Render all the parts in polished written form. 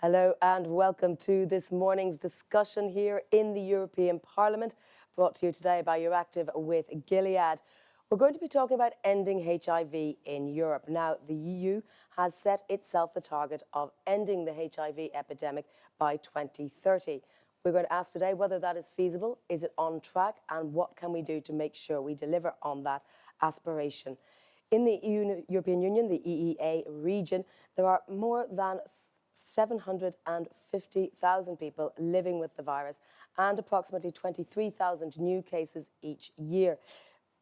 Hello and welcome to this morning's discussion here in the European Parliament, brought to you today by Euractiv with Gilead. We're going to be talking about ending HIV in Europe. Now, the EU has set itself the target of ending the HIV epidemic by 2030. We're going to ask today whether that is feasible, is it on track, and what can we do to make sure we deliver on that aspiration. In the European Union, the EEA region, there are more than 750,000 people living with the virus and approximately 23,000 new cases each year.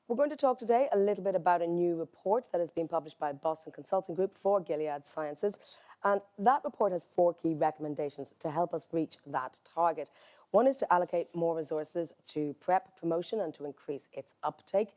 We're going to talk today a little bit about a new report that has been published by Boston Consulting Group for Gilead Sciences. And that report has 4 key recommendations to help us reach that target. One is to allocate more resources to PrEP promotion and to increase its uptake,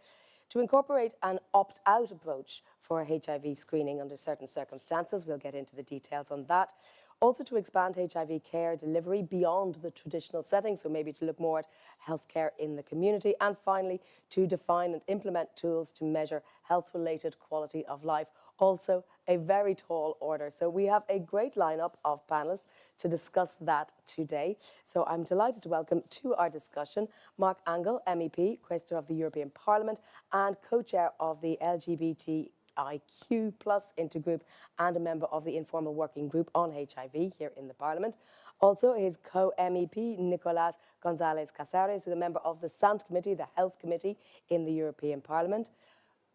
to incorporate an opt-out approach for HIV screening under certain circumstances. We'll get into the details on that. Also to expand HIV care delivery beyond the traditional setting, so maybe to look more at healthcare in the community. And finally, to define and implement tools to measure health-related quality of life. Also, a very tall order. So we have a great lineup of panelists to discuss that today. So I'm delighted to welcome to our discussion Mark Angel, MEP, Quaestor of the European Parliament and co-chair of the LGBTIQ+ intergroup and a member of the informal working group on HIV here in the Parliament. Also, his co-MEP, Nicolás González Casares, who is a member of the Sant Committee, the Health Committee in the European Parliament.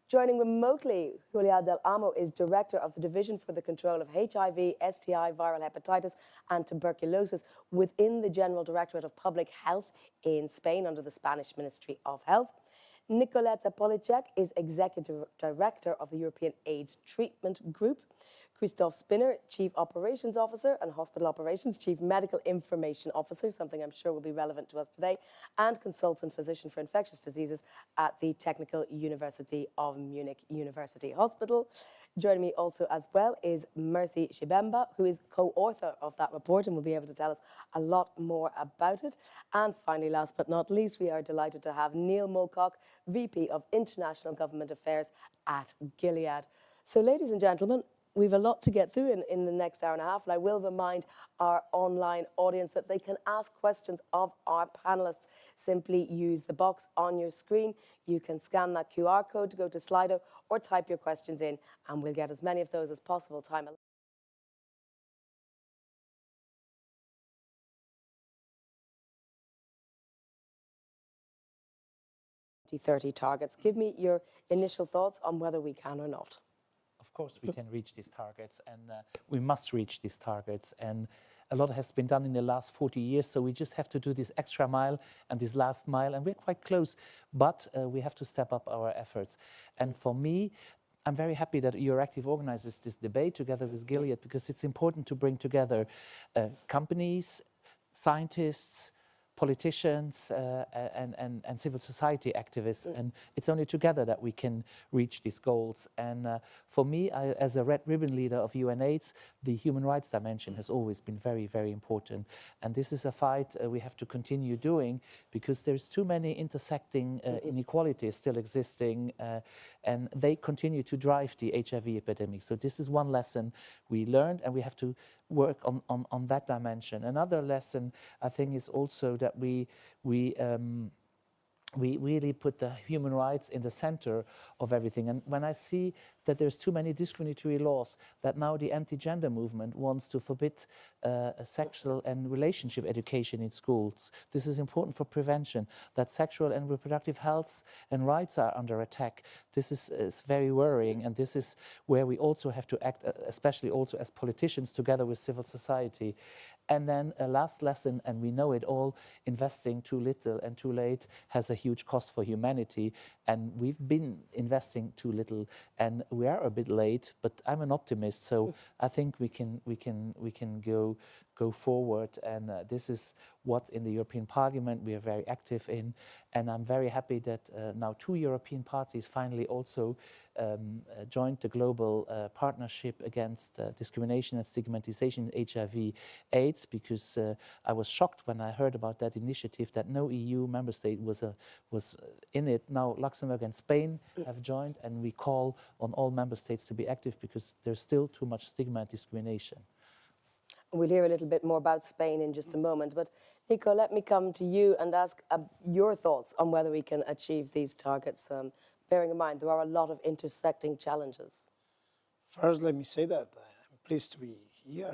Joining remotely, Julia Del Amo is Director of the Division for the Control of HIV, STI, Viral Hepatitis and Tuberculosis within the General Directorate of Public Health in Spain under the Spanish Ministry of Health. Nicoleta Policek is Executive Director of the European AIDS Treatment Group. Christoph Spinner, Chief Operations Officer and Hospital Operations Chief Medical Information Officer, something I'm sure will be relevant to us today, and Consultant Physician for Infectious Diseases at the Technical University of Munich University Hospital. Joining me also as well is Mercy Shibemba, who is co-author of that report and will be able to tell us a lot more about it. And finally, last but not least, we are delighted to have Neil Mulcock, VP of International Government Affairs at Gilead. So, ladies and gentlemen, we've a lot to get through in the next hour and a half, and I will remind our online audience that they can ask questions of our panellists. Simply use the box on your screen. You can scan that QR code to go to Slido or type your questions in, and we'll get as many of those as possible. Time 2030 targets. Give me your initial thoughts on whether we can or not. Of course, we can reach these targets, and we must reach these targets. And a lot has been done in the last 40 years, so we just have to do this extra mile and this last mile, and we're quite close. But we have to step up our efforts. And for me, I'm very happy that Euractiv organizes this debate together with Gilead, because it's important to bring together companies, scientists, politicians and civil society activists, and it's only together that we can reach these goals. And for me, as a red ribbon leader of UNAIDS, the human rights dimension has always been very, very important. And this is a fight we have to continue doing, because there's too many intersecting inequalities still existing, and they continue to drive the HIV epidemic. So this is one lesson we learned, and we have to work on that dimension. Another lesson, I think, is also that we really put the human rights in the center of everything. And when I see that there's too many discriminatory laws, that now the anti-gender movement wants to forbid sexual and relationship education in schools. This is important for prevention, that sexual and reproductive health and rights are under attack. This is very worrying, and this is where we also have to act, especially also as politicians, together with civil society. And then a last lesson, and we know it all, investing too little and too late has a huge cost for humanity. And we've been investing too little, and we are a bit late, but I'm an optimist, so I think we can go forward. And this is what in the European Parliament we are very active in. And I'm very happy that now 2 European parties finally also joined the global partnership against discrimination and stigmatization in HIV/AIDS, because I was shocked when I heard about that initiative that no EU member state was in it. Now Luxembourg and Spain have joined, and we call on all member states to be active, because there's still too much stigma and discrimination. We'll hear a little bit more about Spain in just a moment. But Nico, let me come to you and ask your thoughts on whether we can achieve these targets, bearing in mind there are a lot of intersecting challenges. First, let me say that I'm pleased to be here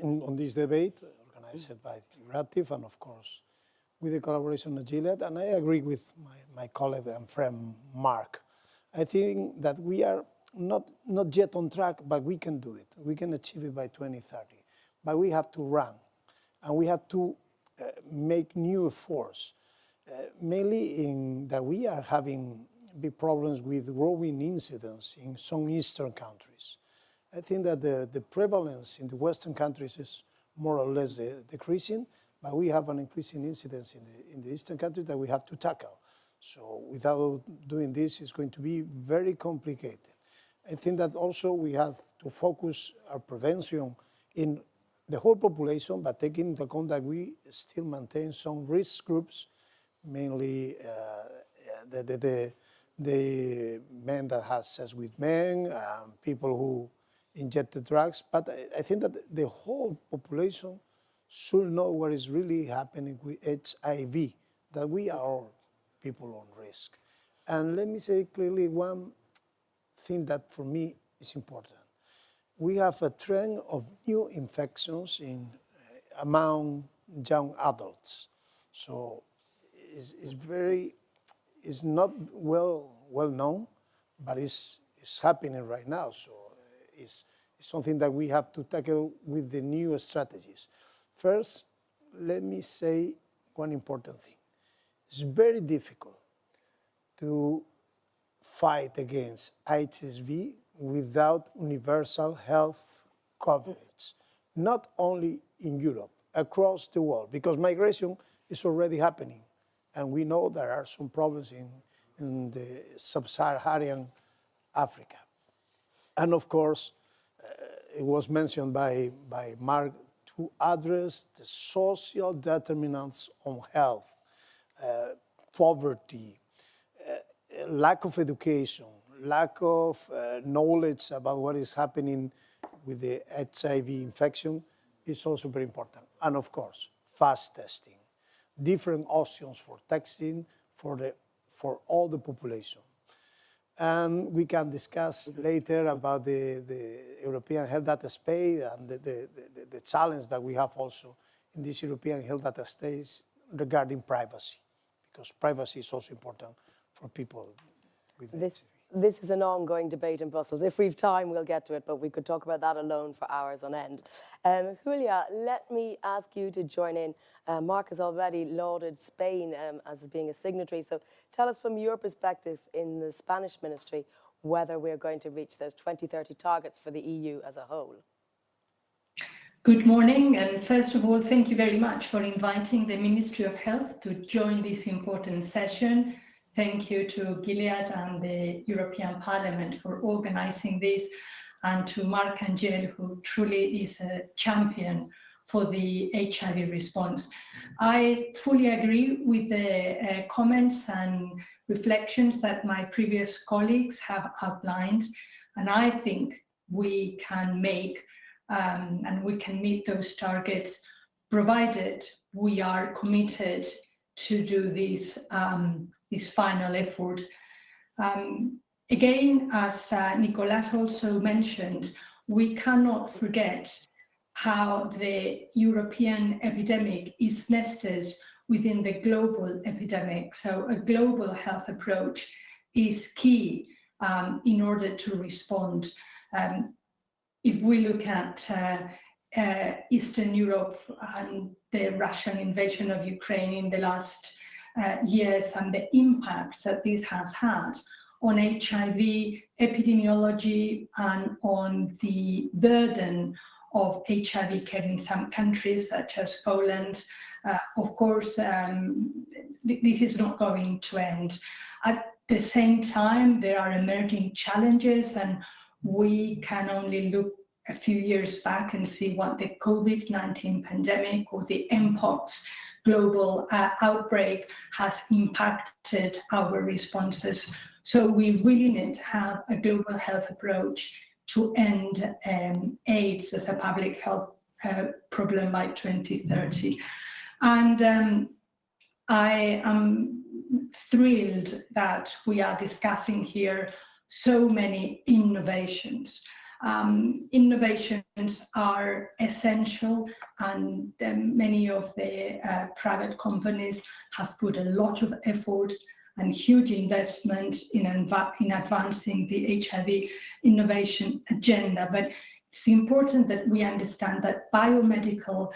on this debate organized by Euractiv and, of course, with the collaboration of Gilead. And I agree with my colleague and friend Mark. I think that we are not yet on track, but we can do it. We can achieve it by 2030. But we have to run, and we have to make new efforts, mainly in that we are having big problems with growing incidence in some Eastern countries. I think that the prevalence in the Western countries is more or less decreasing, but we have an increasing incidence in the Eastern countries that we have to tackle. So without doing this, it's going to be very complicated. I think that also we have to focus our prevention in the whole population, but taking into account that we still maintain some risk groups, mainly the men that have sex with men, people who inject the drugs. But I think that the whole population should know what is really happening with HIV, that we are all people on risk. And let me say clearly one thing that for me is important. We have a trend of new infections among young adults. So it's not well known, but it's happening right now. So it's something that we have to tackle with the new strategies. First, let me say one important thing. It's very difficult to fight against HIV without universal health coverage, not only in Europe, across the world, because migration is already happening. And we know there are some problems in the sub-Saharan Africa. And of course, it was mentioned by Mark, to address the social determinants on health, poverty, lack of education, lack of knowledge about what is happening with the HIV infection is also very important. And of course, fast testing, different options for testing for all the population. And we can discuss later about the European health data space and the challenge that we have also in this European health data space regarding privacy, because privacy is also important for people with HIV. This is an ongoing debate in Brussels. If we've time, we'll get to it, but we could talk about that alone for hours on end. Julia, let me ask you to join in. Mark has already lauded Spain as being a signatory. So tell us from your perspective in the Spanish ministry whether we're going to reach those 2030 targets for the EU as a whole. Good morning, and first of all, thank you very much for inviting the Ministry of Health to join this important session. Thank you to Gilead and the European Parliament for organizing this, and to Mark and Jill, who truly is a champion for the HIV response. I fully agree with the comments and reflections that my previous colleagues have outlined, and I think we can make and we can meet those targets, provided we are committed to do this final effort. Again, as Nicolas also mentioned, we cannot forget how the European epidemic is nested within the global epidemic. So a global health approach is key in order to respond. If we look at Eastern Europe and the Russian invasion of Ukraine in the last years and the impact that this has had on HIV epidemiology and on the burden of HIV care in some countries such as Poland, of course, this is not going to end. At the same time, there are emerging challenges, and we can only look a few years back and see what the COVID-19 pandemic or the mpox global outbreak has impacted our responses. So we really need to have a global health approach to end AIDS as a public health problem by 2030. And I am thrilled that we are discussing here so many innovations. Innovations are essential, and many of the private companies have put a lot of effort and huge investment in advancing the HIV innovation agenda. But it's important that we understand that biomedical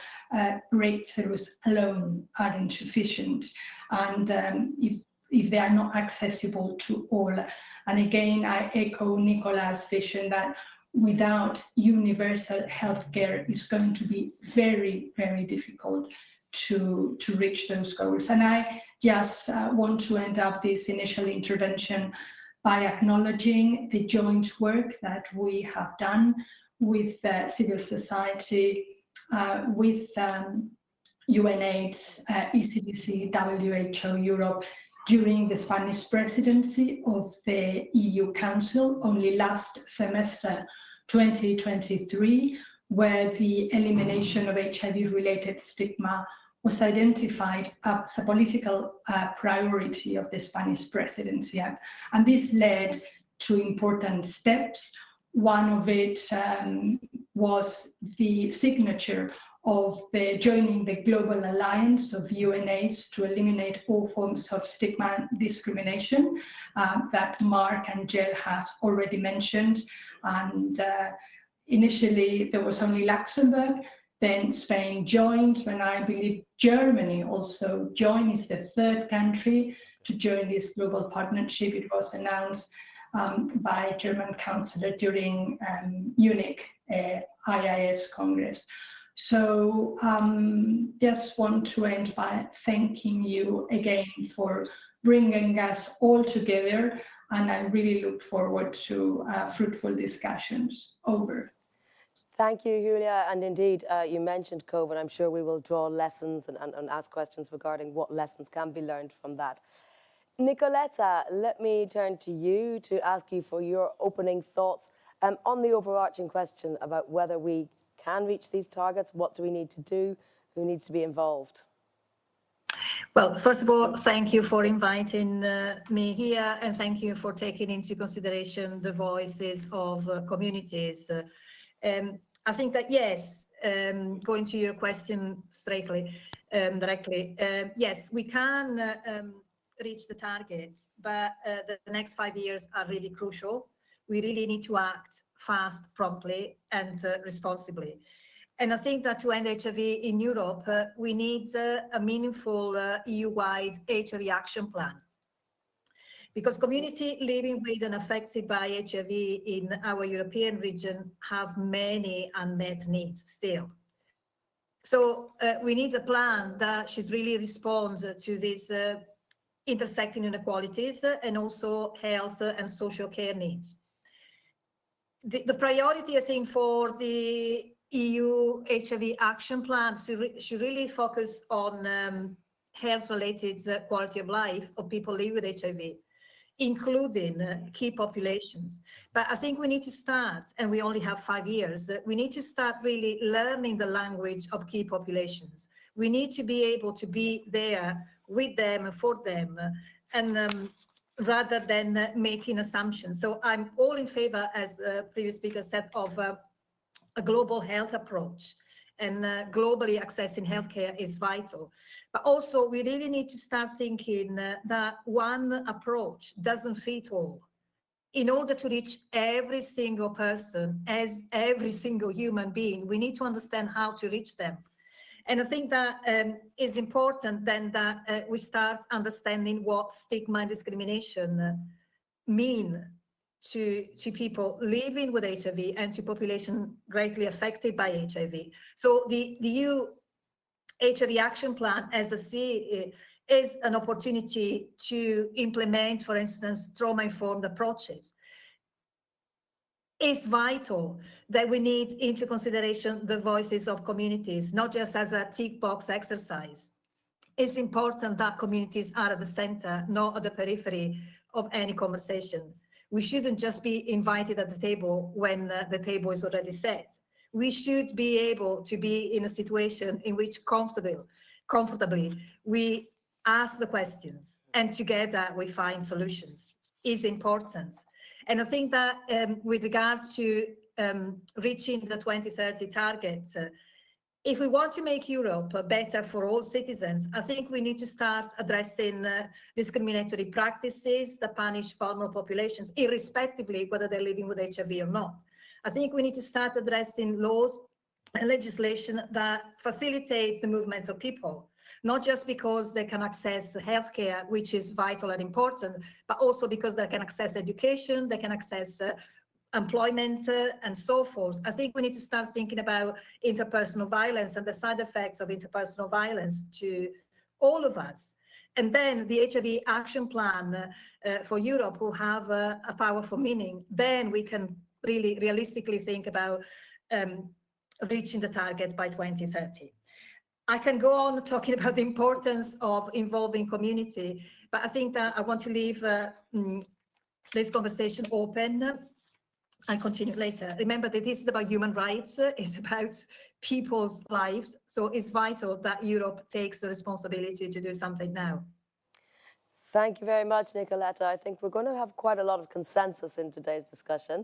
breakthroughs alone are insufficient, and if they are not accessible to all. And again, I echo Nicola's vision that without universal healthcare, it's going to be very, very difficult to reach those goals. And I just want to end up this initial intervention by acknowledging the joint work that we have done with civil society, with UNAIDS, ECDC, WHO, Europe, during the Spanish presidency of the EU Council only last semester 2023, where the elimination of HIV-related stigma was identified as a political priority of the Spanish presidency. And this led to important steps. One of it was the signature of joining the Global Alliance of UNAIDS to eliminate all forms of stigma and discrimination that Mark and Jill has already mentioned. And initially there was only Luxembourg, then Spain joined, and I believe Germany also joined. It's the third country to join this global partnership. It was announced by German Chancellor during Munich IIS Congress. So just want to end by thanking you again for bringing us all together, and I really look forward to fruitful discussions. Over. Thank you, Julia. And indeed, you mentioned COVID. I'm sure we will draw lessons and ask questions regarding what lessons can be learned from that. Nicoletta, let me turn to you to ask you for your opening thoughts on the overarching question about whether we can reach these targets. What do we need to do? Who needs to be involved? Well, first of all, thank you for inviting me here, and thank you for taking into consideration the voices of communities. I think that, yes, going to your question directly, yes, we can reach the targets, but the next 5 years are really crucial. We really need to act fast, promptly, and responsibly. And I think that to end HIV in Europe, we need a meaningful EU-wide HIV action plan. Because communities living with and affected by HIV in our European region have many unmet needs still. So we need a plan that should really respond to these intersecting inequalities and also health and social care needs. The priority, I think, for the EU HIV action plan should really focus on health-related quality of life of people living with HIV, including key populations. But I think we need to start, and we only have 5 years, we need to start really learning the language of key populations. We need to be able to be there with them and for them, and rather than making assumptions. So I'm all in favor, as previous speaker said, of a global health approach, and globally accessing healthcare is vital. But also we really need to start thinking that one approach doesn't fit all. In order to reach every single person, as every single human being, we need to understand how to reach them. And I think that is important then that we start understanding what stigma and discrimination mean to people living with HIV and to population greatly affected by HIV. So the EU HIV Action Plan, as I see, is an opportunity to implement, for instance, trauma-informed approaches. It's vital that we need into consideration the voices of communities, not just as a tick box exercise. It's important that communities are at the center, not at the periphery of any conversation. We shouldn't just be invited at the table when the table is already set. We should be able to be in a situation in which comfortably we ask the questions and together we find solutions is important. And I think that with regard to reaching the 2030 target, if we want to make Europe better for all citizens, I think we need to start addressing discriminatory practices that punish vulnerable populations, irrespectively whether they're living with HIV or not. I think we need to start addressing laws and legislation that facilitate the movement of people, not just because they can access healthcare, which is vital and important, but also because they can access education, they can access employment and so forth. I think we need to start thinking about interpersonal violence and the side effects of interpersonal violence to all of us. And then the HIV action plan for Europe will have a powerful meaning. Then we can really realistically think about reaching the target by 2030. I can go on talking about the importance of involving community, but I think that I want to leave this conversation open and continue later. Remember that this is about human rights, it's about people's lives, so it's vital that Europe takes the responsibility to do something now. Thank you very much, Nicoletta. I think we're going to have quite a lot of consensus in today's discussion.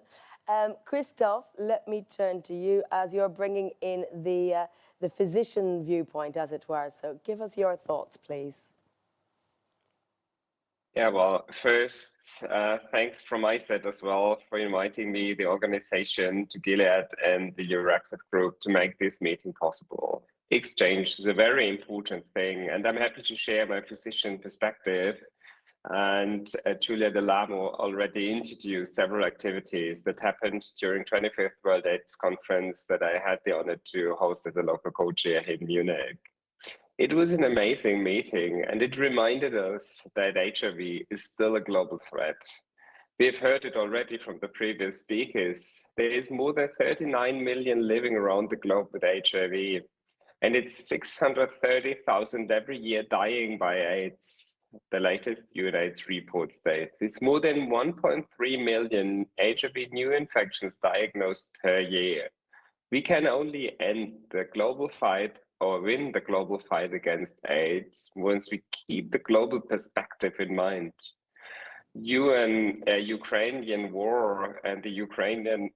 Christoph, let me turn to you as you're bringing in the physician viewpoint, as it were. So give us your thoughts, please. Yeah, well, first, thanks from my side as well for inviting me, the organization, to Gilead and the UNAIDS group to make this meeting possible. Exchange is a very important thing, and I'm happy to share my physician perspective. And Giulia Delamo already introduced several activities that happened during 25th World AIDS Conference that I had the honor to host as a local co-chair in Munich. It was an amazing meeting, and it reminded us that HIV is still a global threat. We've heard it already from the previous speakers. There is more than 39 million living around the globe with HIV, and it's 630,000 every year dying by AIDS. The latest UNAIDS report states it's more than 1.3 million HIV new infections diagnosed per year. We can only end the global fight or win the global fight against AIDS once we keep the global perspective in mind. Ukrainian war and the Ukrainian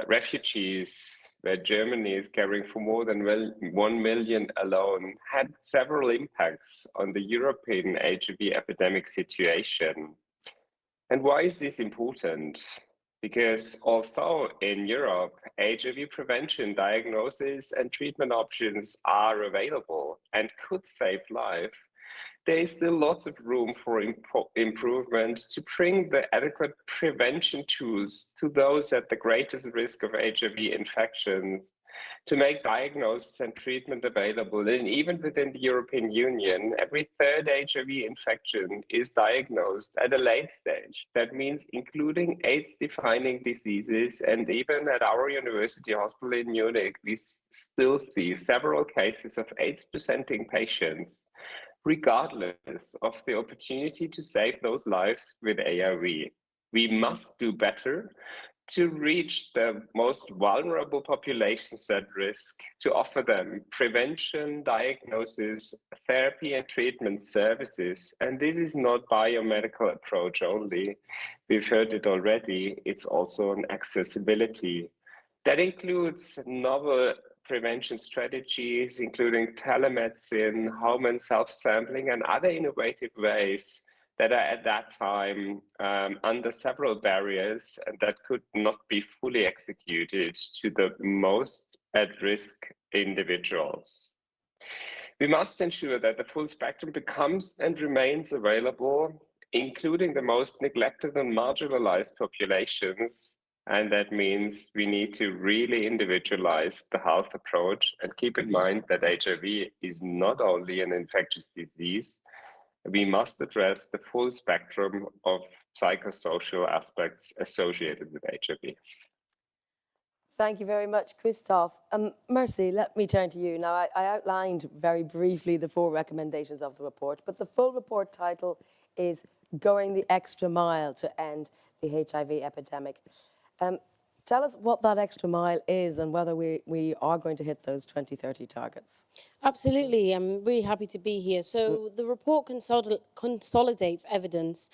refugees, where Germany is caring for more than 1 million alone, had several impacts on the European HIV epidemic situation. And why is this important? Because although in Europe, HIV prevention, diagnosis and treatment options are available and could save life, there is still lots of room for improvement to bring the adequate prevention tools to those at the greatest risk of HIV infections, to make diagnosis and treatment available. And even within the European Union, every third HIV infection is diagnosed at a late stage. That means including AIDS-defining diseases. And even at our university hospital in Munich, we still see several cases of AIDS-presenting patients, regardless of the opportunity to save those lives with ARV. We must do better to reach the most vulnerable populations at risk, to offer them prevention, diagnosis, therapy and treatment services. And this is not biomedical approach only. We've heard it already. It's also an accessibility. That includes novel prevention strategies, including telemedicine, home and self-sampling, and other innovative ways that are at that time under several barriers and that could not be fully executed to the most at-risk individuals. We must ensure that the full spectrum becomes and remains available, including the most neglected and marginalized populations. And that means we need to really individualize the health approach and keep in mind that HIV is not only an infectious disease. We must address the full spectrum of psychosocial aspects associated with HIV. Thank you very much, Christoph. Mercy, let me turn to you. Now, I outlined very briefly the 4 recommendations of the report, but the full report title is Going the Extra Mile to End the HIV Epidemic. Tell us what that extra mile is and whether we are going to hit those 2030 targets. Absolutely. I'm really happy to be here. So the report consolidates evidence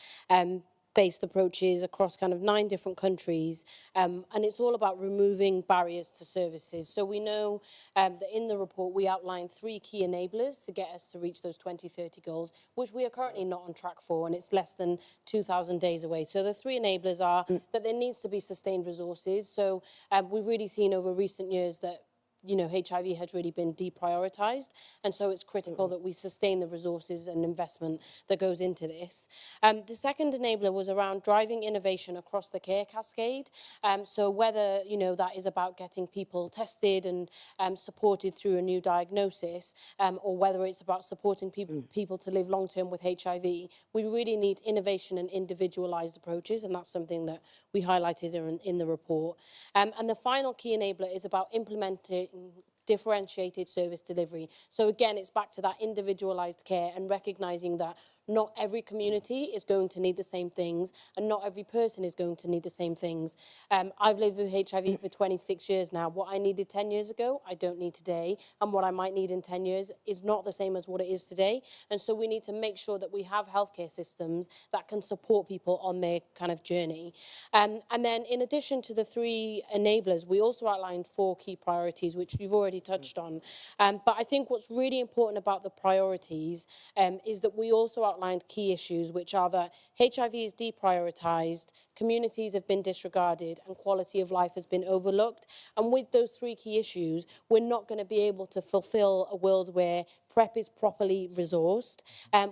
based approaches across kind of 9 different countries, and it's all about removing barriers to services. So we know that in the report we outlined 3 key enablers to get us to reach those 2030 goals, which we are currently not on track for, and it's less than 2,000 days away. So the 3 enablers are that there needs to be sustained resources. So we've really seen over recent years that HIV has really been deprioritized, and so it's critical that we sustain the resources and investment that goes into this. The second enabler was around driving innovation across the care cascade. So whether that is about getting people tested and supported through a new diagnosis, or whether it's about supporting people to live long term with HIV, we really need innovation and individualized approaches, and that's something that we highlighted in the report. And the final key enabler is about implementing differentiated service delivery. So again, it's back to that individualized care and recognizing that not every community is going to need the same things, and not every person is going to need the same things. I've lived with HIV for 26 years now. What I needed 10 years ago, I don't need today, and what I might need in 10 years is not the same as what it is today. And so we need to make sure that we have healthcare systems that can support people on their kind of journey. And then in addition to the 3 enablers, we also outlined 4 key priorities, which you've already touched on. But I think what's really important about the priorities is that we also outlined key issues, which are that HIV is deprioritized, communities have been disregarded, and quality of life has been overlooked. And with those 3 key issues, we're not going to be able to fulfill a world where PrEP is properly resourced,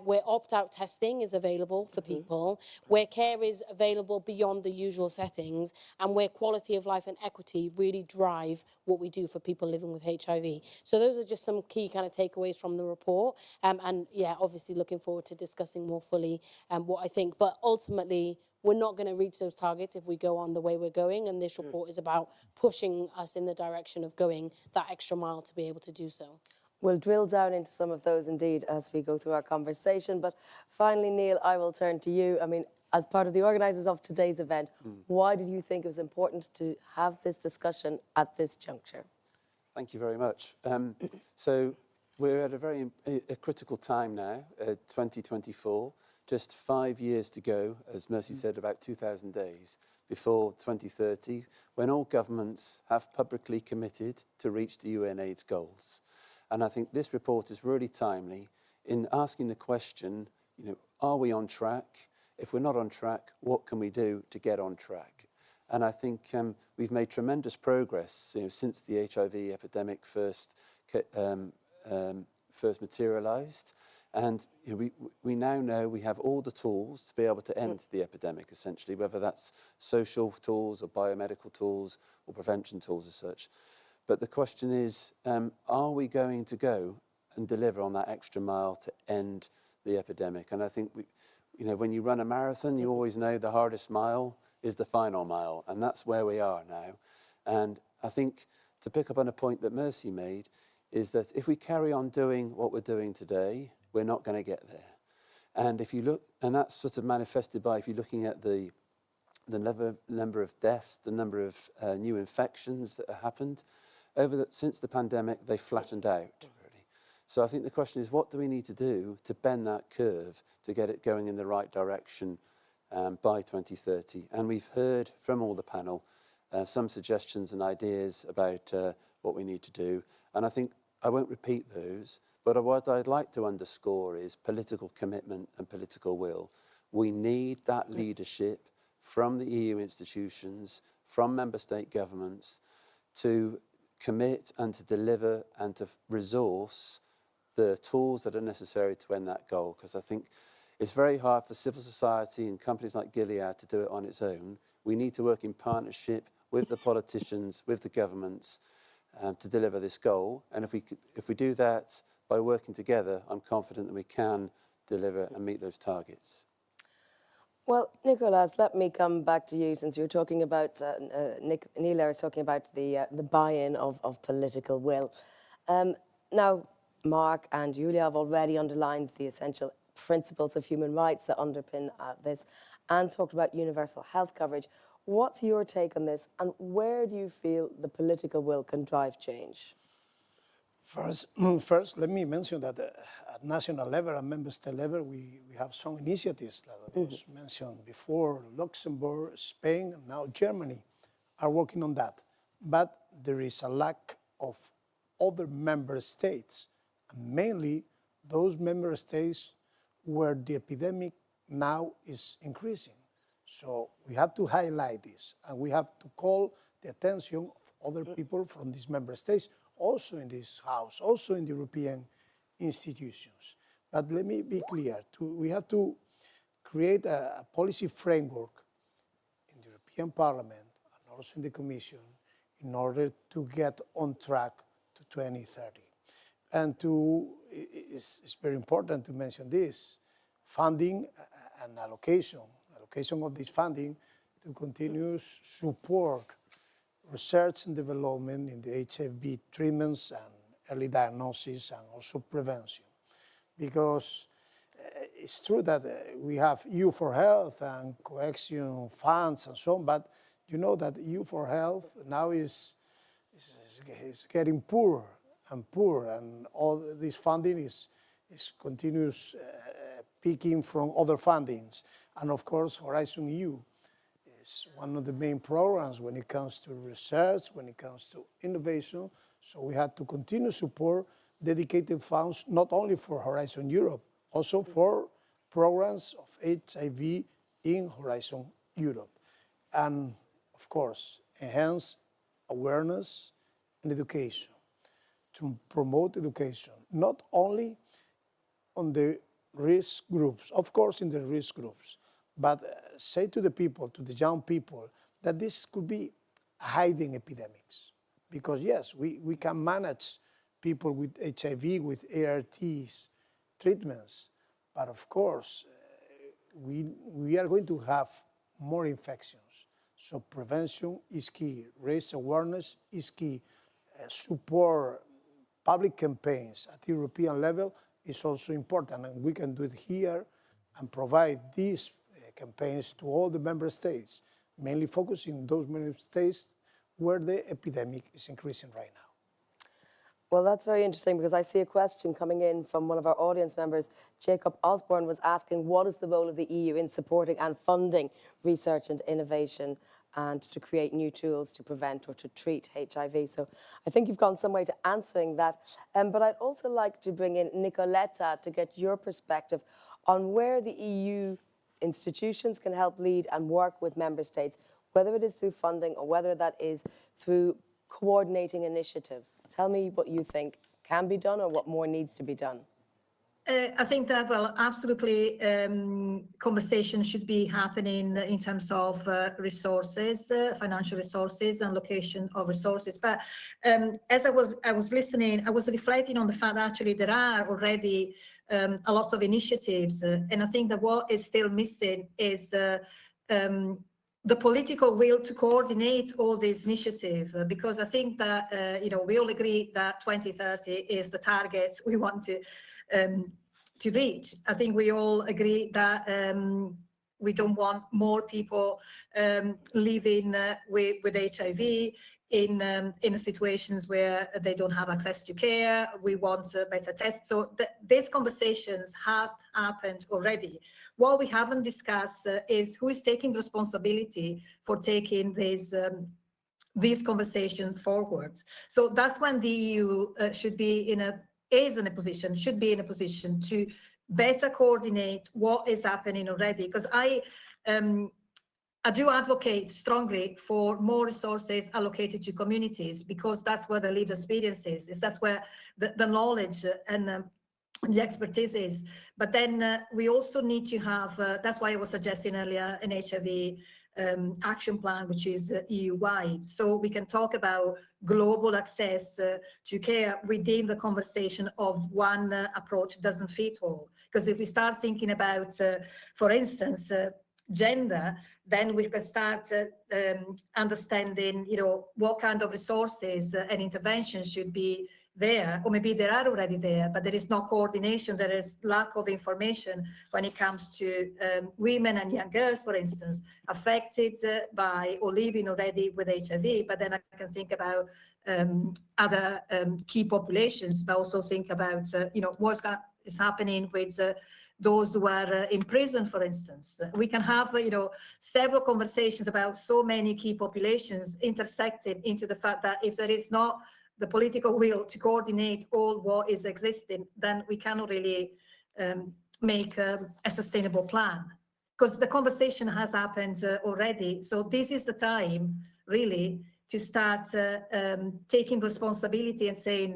where opt-out testing is available for people, where care is available beyond the usual settings, and where quality of life and equity really drive what we do for people living with HIV. So those are just some key kind of takeaways from the report. And yeah, obviously looking forward to discussing more fully what I think. But ultimately, we're not going to reach those targets if we go on the way we're going. And this report is about pushing us in the direction of going that extra mile to be able to do so. We'll drill down into some of those indeed as we go through our conversation. But finally, Neil, I will turn to you. I mean, as part of the organisers of today's event, why did you think it was important to have this discussion at this juncture? Thank you very much. So we're at a critical time now, 2024, just 5 years to go, as Mercy said, about 2,000 days before 2030, when all governments have publicly committed to reach the UNAIDS goals. And I think this report is really timely in asking the question, are we on track? If we're not on track, what can we do to get on track? And I think we've made tremendous progress since the HIV epidemic first materialised. And we now know we have all the tools to be able to end the epidemic, essentially, whether that's social tools or biomedical tools or prevention tools as such. But the question is, are we going to go and deliver on that extra mile to end the epidemic? And I think, when you run a marathon, you always know the hardest mile is the final mile. And that's where we are now. And I think, to pick up on a point that Mercy made, is that if we carry on doing what we're doing today, we're not going to get there. And if you look, and that's sort of manifested by, if you're looking at the number of deaths, the number of new infections that have happened, since the pandemic, they flattened out, really. So I think the question is, what do we need to do to bend that curve to get it going in the right direction by 2030? And we've heard from all the panel some suggestions and ideas about what we need to do. And I think I won't repeat those, but what I'd like to underscore is political commitment and political will. We need that leadership from the EU institutions, from member state governments, to commit and to deliver and to resource the tools that are necessary to end that goal. Because I think it's very hard for civil society and companies like Gilead to do it on its own. We need to work in partnership with the politicians, with the governments, to deliver this goal. And if we do that by working together, I'm confident that we can deliver and meet those targets. Well, Nicolas, let me come back to you, since you're talking about, Neil is talking about the buy-in of political will. Now, Mark and Julia have already underlined the essential principles of human rights that underpin this, and talked about universal health coverage. What's your take on this, and where do you feel the political will can drive change? First, let me mention that at national level and member state level, we have some initiatives that was mentioned before. Luxembourg, Spain, and now Germany are working on that. But there is a lack of other member states, and mainly those member states where the epidemic now is increasing. So we have to highlight this, and we have to call the attention of other people from these member states, also in this House, also in the European institutions. But let me be clear, we have to create a policy framework in the European Parliament and also in the Commission in order to get on track to 2030. And it's very important to mention this, funding and allocation of this funding to continue support research and development in the HIV treatments and early diagnosis and also prevention. Because it's true that we have EU for Health and cohesion funds and so on, but you know that EU for Health now is getting poorer, and all this funding is continuous peaking from other fundings. And of course, Horizon EU is one of the main programs when it comes to research, when it comes to innovation. So we had to continue support dedicated funds, not only for Horizon Europe, also for programs of HIV in Horizon Europe. And of course, enhance awareness and education, to promote education, not only on the risk groups, of course in the risk groups, but say to the people, to the young people, that this could be hiding epidemics. Because yes, we can manage people with HIV, with ARTs treatments, but of course, we are going to have more infections. So prevention is key, raise awareness is key, support public campaigns at European level is also important, and we can do it here and provide these campaigns to all the member states, mainly focusing on those member states where the epidemic is increasing right now. Well, that's very interesting, because I see a question coming in from one of our audience members. Jacob Osborne was asking, what is the role of the EU in supporting and funding research and innovation and to create new tools to prevent or to treat HIV? So I think you've gone some way to answering that. But I'd also like to bring in Nicoletta to get your perspective on where the EU institutions can help lead and work with member states, whether it is through funding or whether that is through coordinating initiatives. Tell me what you think can be done or what more needs to be done. I think that, well, absolutely, conversation should be happening in terms of resources, financial resources and location of resources. But as I was listening, I was reflecting on the fact that actually there are already a lot of initiatives. And I think that what is still missing is the political will to coordinate all these initiatives, because I think that, we all agree that 2030 is the target we want to reach. I think we all agree that we don't want more people living with HIV in situations where they don't have access to care. We want better tests. So these conversations have happened already. What we haven't discussed is who is taking responsibility for taking these conversations forward. So that's when the EU should be in a position to better coordinate what is happening already. Because I do advocate strongly for more resources allocated to communities, because that's where the lived experience is. That's where the knowledge and the expertise is. But then we also need to have, that's why I was suggesting earlier, an HIV action plan, which is EU-wide. So we can talk about global access to care within the conversation of one approach doesn't fit all. Because if we start thinking about, for instance, gender, then we can start understanding, what kind of resources and interventions should be there, or maybe they are already there, but there is no coordination, there is lack of information when it comes to women and young girls, for instance, affected by or living already with HIV. But then I can think about other key populations, but also think about, what is happening with those who are in prison, for instance. We can have, several conversations about so many key populations intersecting into the fact that if there is not the political will to coordinate all what is existing, then we cannot really make a sustainable plan. Because the conversation has happened already. So this is the time, really, to start taking responsibility and saying,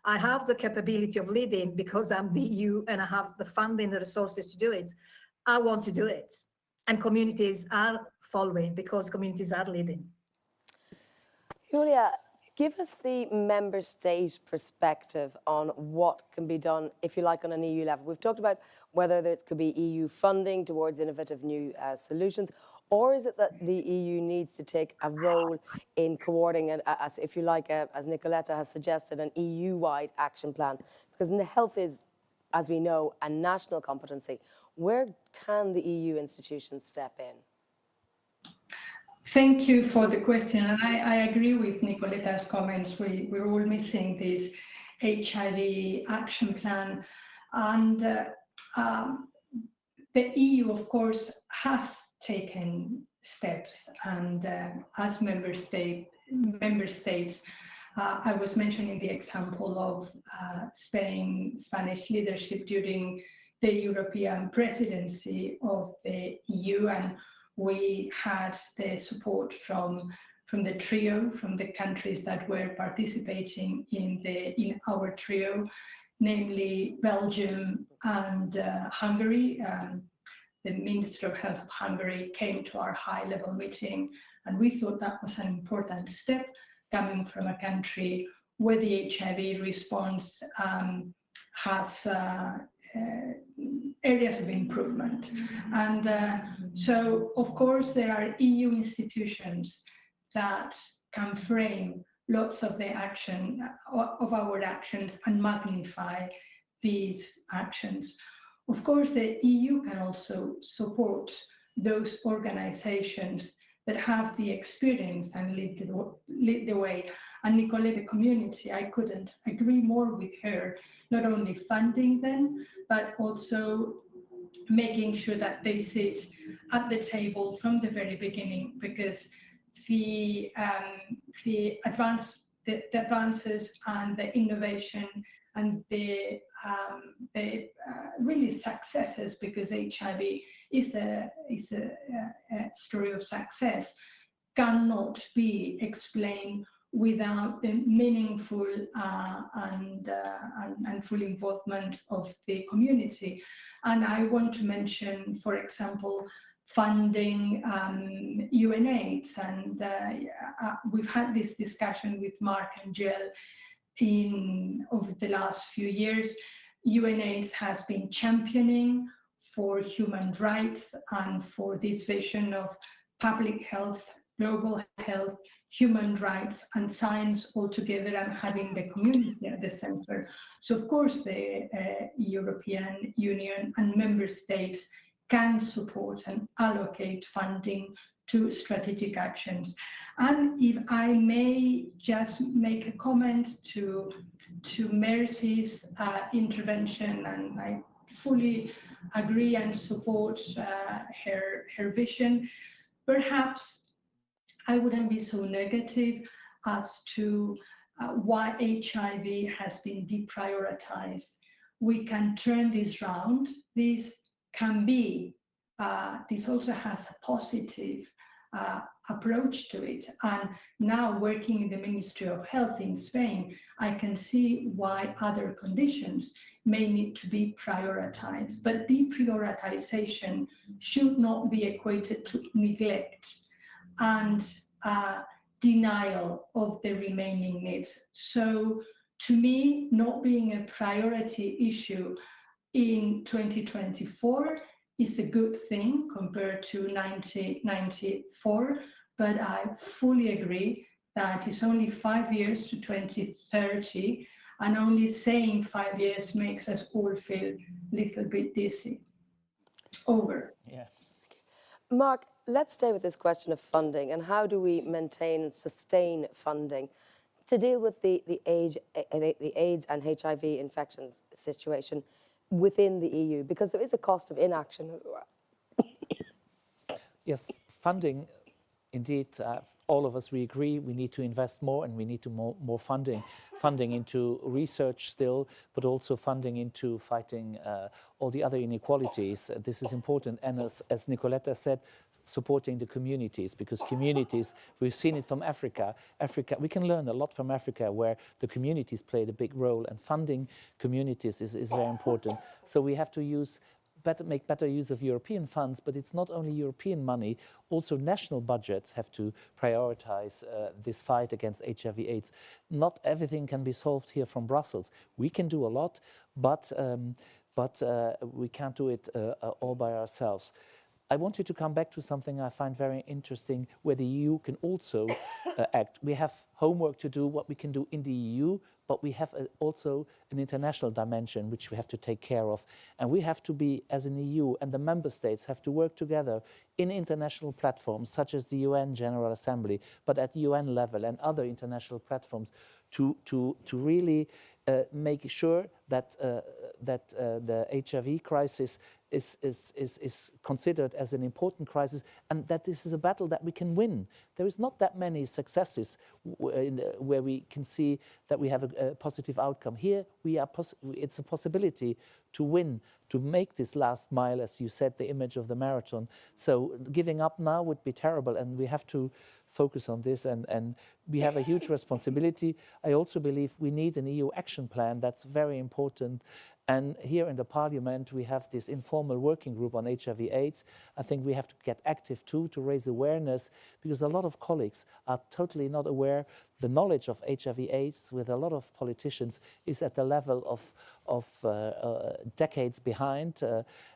I have the capability of leading because I'm the EU and I have the funding, the resources to do it. I want to do it. And communities are following because communities are leading. Julia, give us the member state perspective on what can be done, if you like, on an EU level. We've talked about whether there could be EU funding towards innovative new solutions, or is it that the EU needs to take a role in coordinating, as if you like, as Nicoletta has suggested, an EU-wide action plan? Because health is, as we know, a national competency. Where can the EU institutions step in? Thank you for the question. And I agree with Nicoletta's comments. We're all missing this HIV action plan. And the EU, of course, has taken steps. And as member states, I was mentioning the example of Spanish leadership during the European presidency of the EU, and we had the support from the trio, from the countries that were participating in our trio, namely Belgium and Hungary. The Minister of Health of Hungary came to our high-level meeting, and we thought that was an important step coming from a country where the HIV response has areas of improvement. And so, of course, there are EU institutions that can frame lots of the action of our actions and magnify these actions. Of course, the EU can also support those organizations that have the experience and lead the way. And Nicolette, the community, I couldn't agree more with her, not only funding them, but also making sure that they sit at the table from the very beginning, because the advances and the innovation and the really successes, because HIV is a story of success, cannot be explained without the meaningful and full involvement of the community. And I want to mention, for example, funding UNAIDS, and we've had this discussion with Mark and Jill over the last few years. UNAIDS has been championing for human rights and for this vision of public health, global health, human rights and science all together, and having the community at the center. So of course the European Union and member states can support and allocate funding to strategic actions. And if I may just make a comment to Mercy's intervention, and I fully agree and support her vision, perhaps I wouldn't be so negative as to why HIV has been deprioritized. We can turn this round. This can be, this also has a positive approach to it. And now working in the Ministry of Health in Spain, I can see why other conditions may need to be prioritized. But deprioritization should not be equated to neglect and denial of the remaining needs. So to me, not being a priority issue in 2024 is a good thing compared to 1994, but I fully agree that it's only 5 years to 2030, and only saying 5 years makes us all feel a little bit dizzy. Over. Yeah. Mark, let's stay with this question of funding and how do we maintain and sustain funding to deal with the AIDS and HIV infections situation within the EU, because there is a cost of inaction as well. Yes, funding, indeed, all of us, we agree we need to invest more and we need to more funding into research still, but also funding into fighting all the other inequalities. This is important. And as Nicoletta said, supporting the communities, because communities, we've seen it from Africa. We can learn a lot from Africa, where the communities played a big role, and funding communities is very important. So we have to make better use of European funds, but it's not only European money, also national budgets have to prioritize this fight against HIV/AIDS. Not everything can be solved here from Brussels. We can do a lot, but we can't do it all by ourselves. I wanted to come back to something I find very interesting, where the EU can also act. We have homework to do, what we can do in the EU, but we have also an international dimension which we have to take care of. And we have to be, as an EU, and the member states have to work together in international platforms, such as the UN General Assembly, but at UN level and other international platforms, to really make sure that the HIV crisis is considered as an important crisis, and that this is a battle that we can win. There is not that many successes where we can see that we have a positive outcome. Here, it's a possibility to win, to make this last mile, as you said, the image of the marathon. So giving up now would be terrible, and we have to focus on this, and we have a huge responsibility. I also believe we need an EU action plan. That's very important. And here in the Parliament, we have this informal working group on HIV/AIDS. I think we have to get active too, to raise awareness, because a lot of colleagues are totally not aware. The knowledge of HIV/AIDS with a lot of politicians is at the level of decades behind.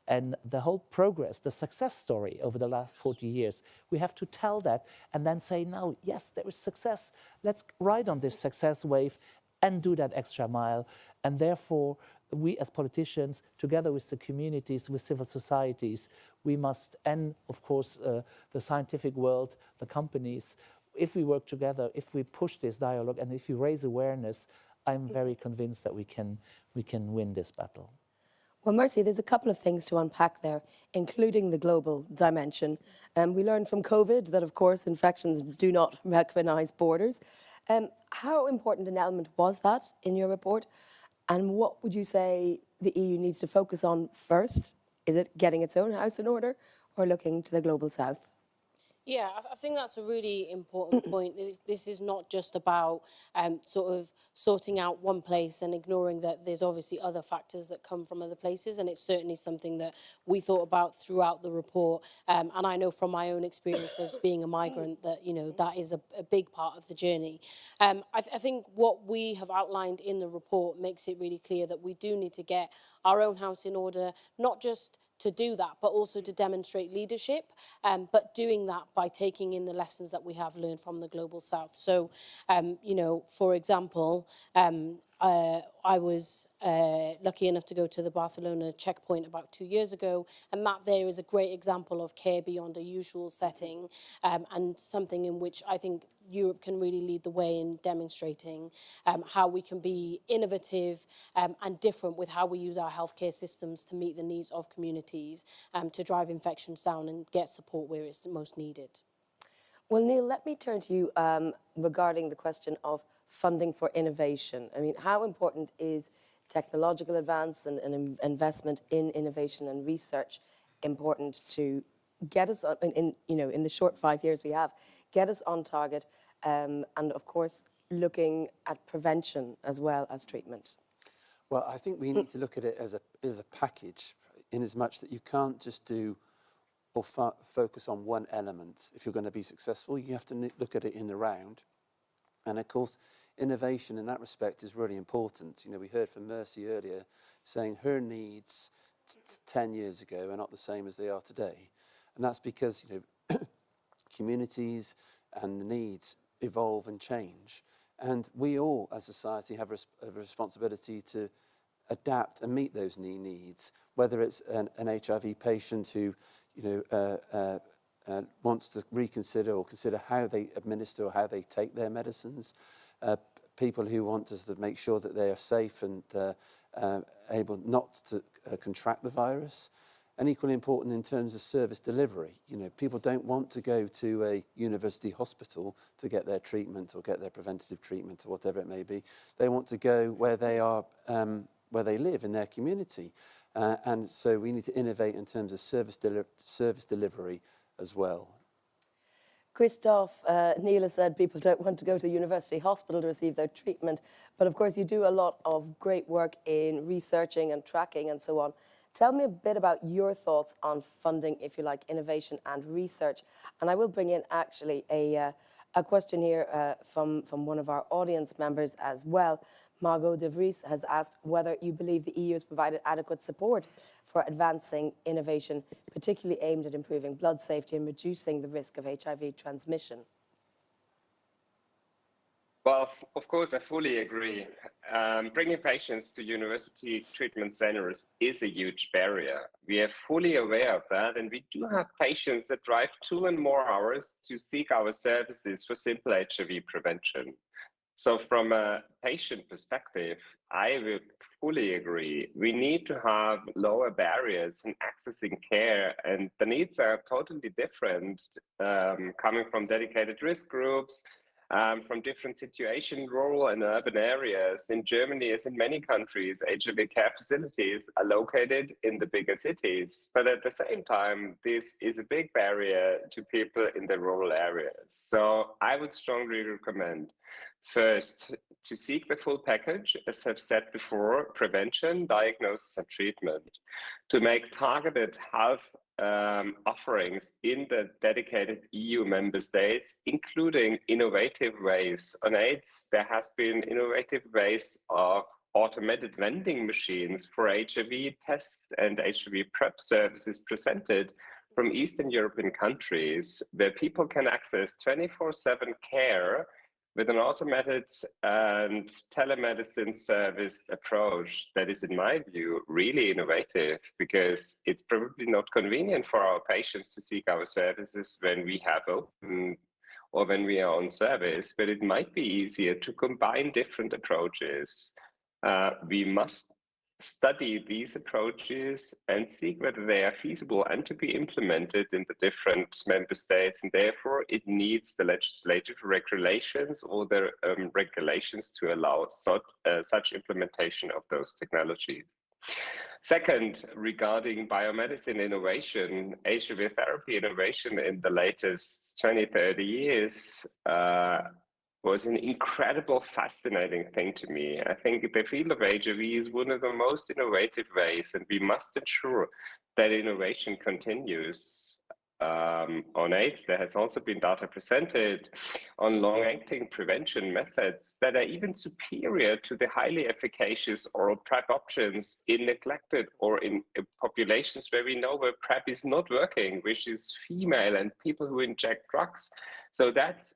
And the whole progress, the success story over the last 40 years, we have to tell that and then say, now, yes, there is success. Let's ride on this success wave and do that extra mile. And therefore, we as politicians, together with the communities, with civil societies, we must, and of course the scientific world, the companies, if we work together, if we push this dialogue, and if we raise awareness, I'm very convinced that we can win this battle. Well, Mercy, there's a couple of things to unpack there, including the global dimension. We learned from COVID that, of course, infections do not recognize borders. How important an element was that in your report? And what would you say the EU needs to focus on first? Is it getting its own house in order or looking to the global south? Yeah, I think that's a really important point. This is not just about sort of sorting out one place and ignoring that there's obviously other factors that come from other places, and it's certainly something that we thought about throughout the report. And I know from my own experience of being a migrant that, you know, that is a big part of the journey. I think what we have outlined in the report makes it really clear that we do need to get our own house in order, not just to do that, but also to demonstrate leadership, but doing that by taking in the lessons that we have learned from the Global South. So, you know, for example, I was lucky enough to go to the Barcelona checkpoint about 2 years ago, and that there is a great example of care beyond a usual setting, and something in which I think Europe can really lead the way in demonstrating how we can be innovative and different with how we use our healthcare systems to meet the needs of communities, to drive infections down and get support where it's most needed. Well, Neil, let me turn to you regarding the question of funding for innovation. I mean, how important is technological advance and investment in innovation and research important to get us on, in the short 5 years we have, get us on target, and of course looking at prevention as well as treatment? Well, I think we need to look at it as a package, in as much that you can't just do or focus on one element. If you're going to be successful, you have to look at it in the round. And of course, innovation in that respect is really important. You know, we heard from Mercy earlier saying her needs 10 years ago are not the same as they are today. And that's because, you know, communities and the needs evolve and change. And we all, as a society, have a responsibility to adapt and meet those needs, whether it's an HIV patient who, wants to reconsider or consider how they administer or how they take their medicines, people who want to sort of make sure that they are safe and able not to contract the virus. And equally important in terms of service delivery. People don't want to go to a university hospital to get their treatment or get their preventative treatment or whatever it may be. They want to go where they are, where they live in their community. And so we need to innovate in terms of service delivery as well. Christoph, Neil has said people don't want to go to a university hospital to receive their treatment, but of course you do a lot of great work in researching and tracking and so on. Tell me a bit about your thoughts on funding, if you like, innovation and research. And I will bring in actually a question here from one of our audience members as well. Margot de Vries has asked whether you believe the EU has provided adequate support for advancing innovation, particularly aimed at improving blood safety and reducing the risk of HIV transmission. Well, of course, I fully agree. Bringing patients to university treatment centers is a huge barrier. We are fully aware of that, and we do have patients that drive 2 and more hours to seek our services for simple HIV prevention. So from a patient perspective, I would fully agree. We need to have lower barriers in accessing care, and the needs are totally different, coming from dedicated risk groups, from different situations, rural and urban areas. In Germany, as in many countries, HIV care facilities are located in the bigger cities. But at the same time, this is a big barrier to people in the rural areas. So I would strongly recommend, first, to seek the full package, as I've said before, prevention, diagnosis, and treatment, to make targeted health offerings in the dedicated EU member states, including innovative ways. On AIDS, there has been innovative ways of automated vending machines for HIV tests and HIV PrEP services presented from Eastern European countries, where people can access 24/7 care with an automated and telemedicine service approach that is, in my view, really innovative, because it's probably not convenient for our patients to seek our services when we have open or when we are on service, but it might be easier to combine different approaches. We must study these approaches and see whether they are feasible and to be implemented in the different member states, and therefore it needs the legislative regulations or the regulations to allow such implementation of those technologies. Second, regarding biomedicine innovation, HIV therapy innovation in the latest 20, 30 years was an incredible, fascinating thing to me. I think the field of HIV is one of the most innovative ways, and we must ensure that innovation continues. On AIDS, there has also been data presented on long-acting prevention methods that are even superior to the highly efficacious oral PrEP options in neglected or in populations where we know where PrEP is not working, which is female and people who inject drugs. So that's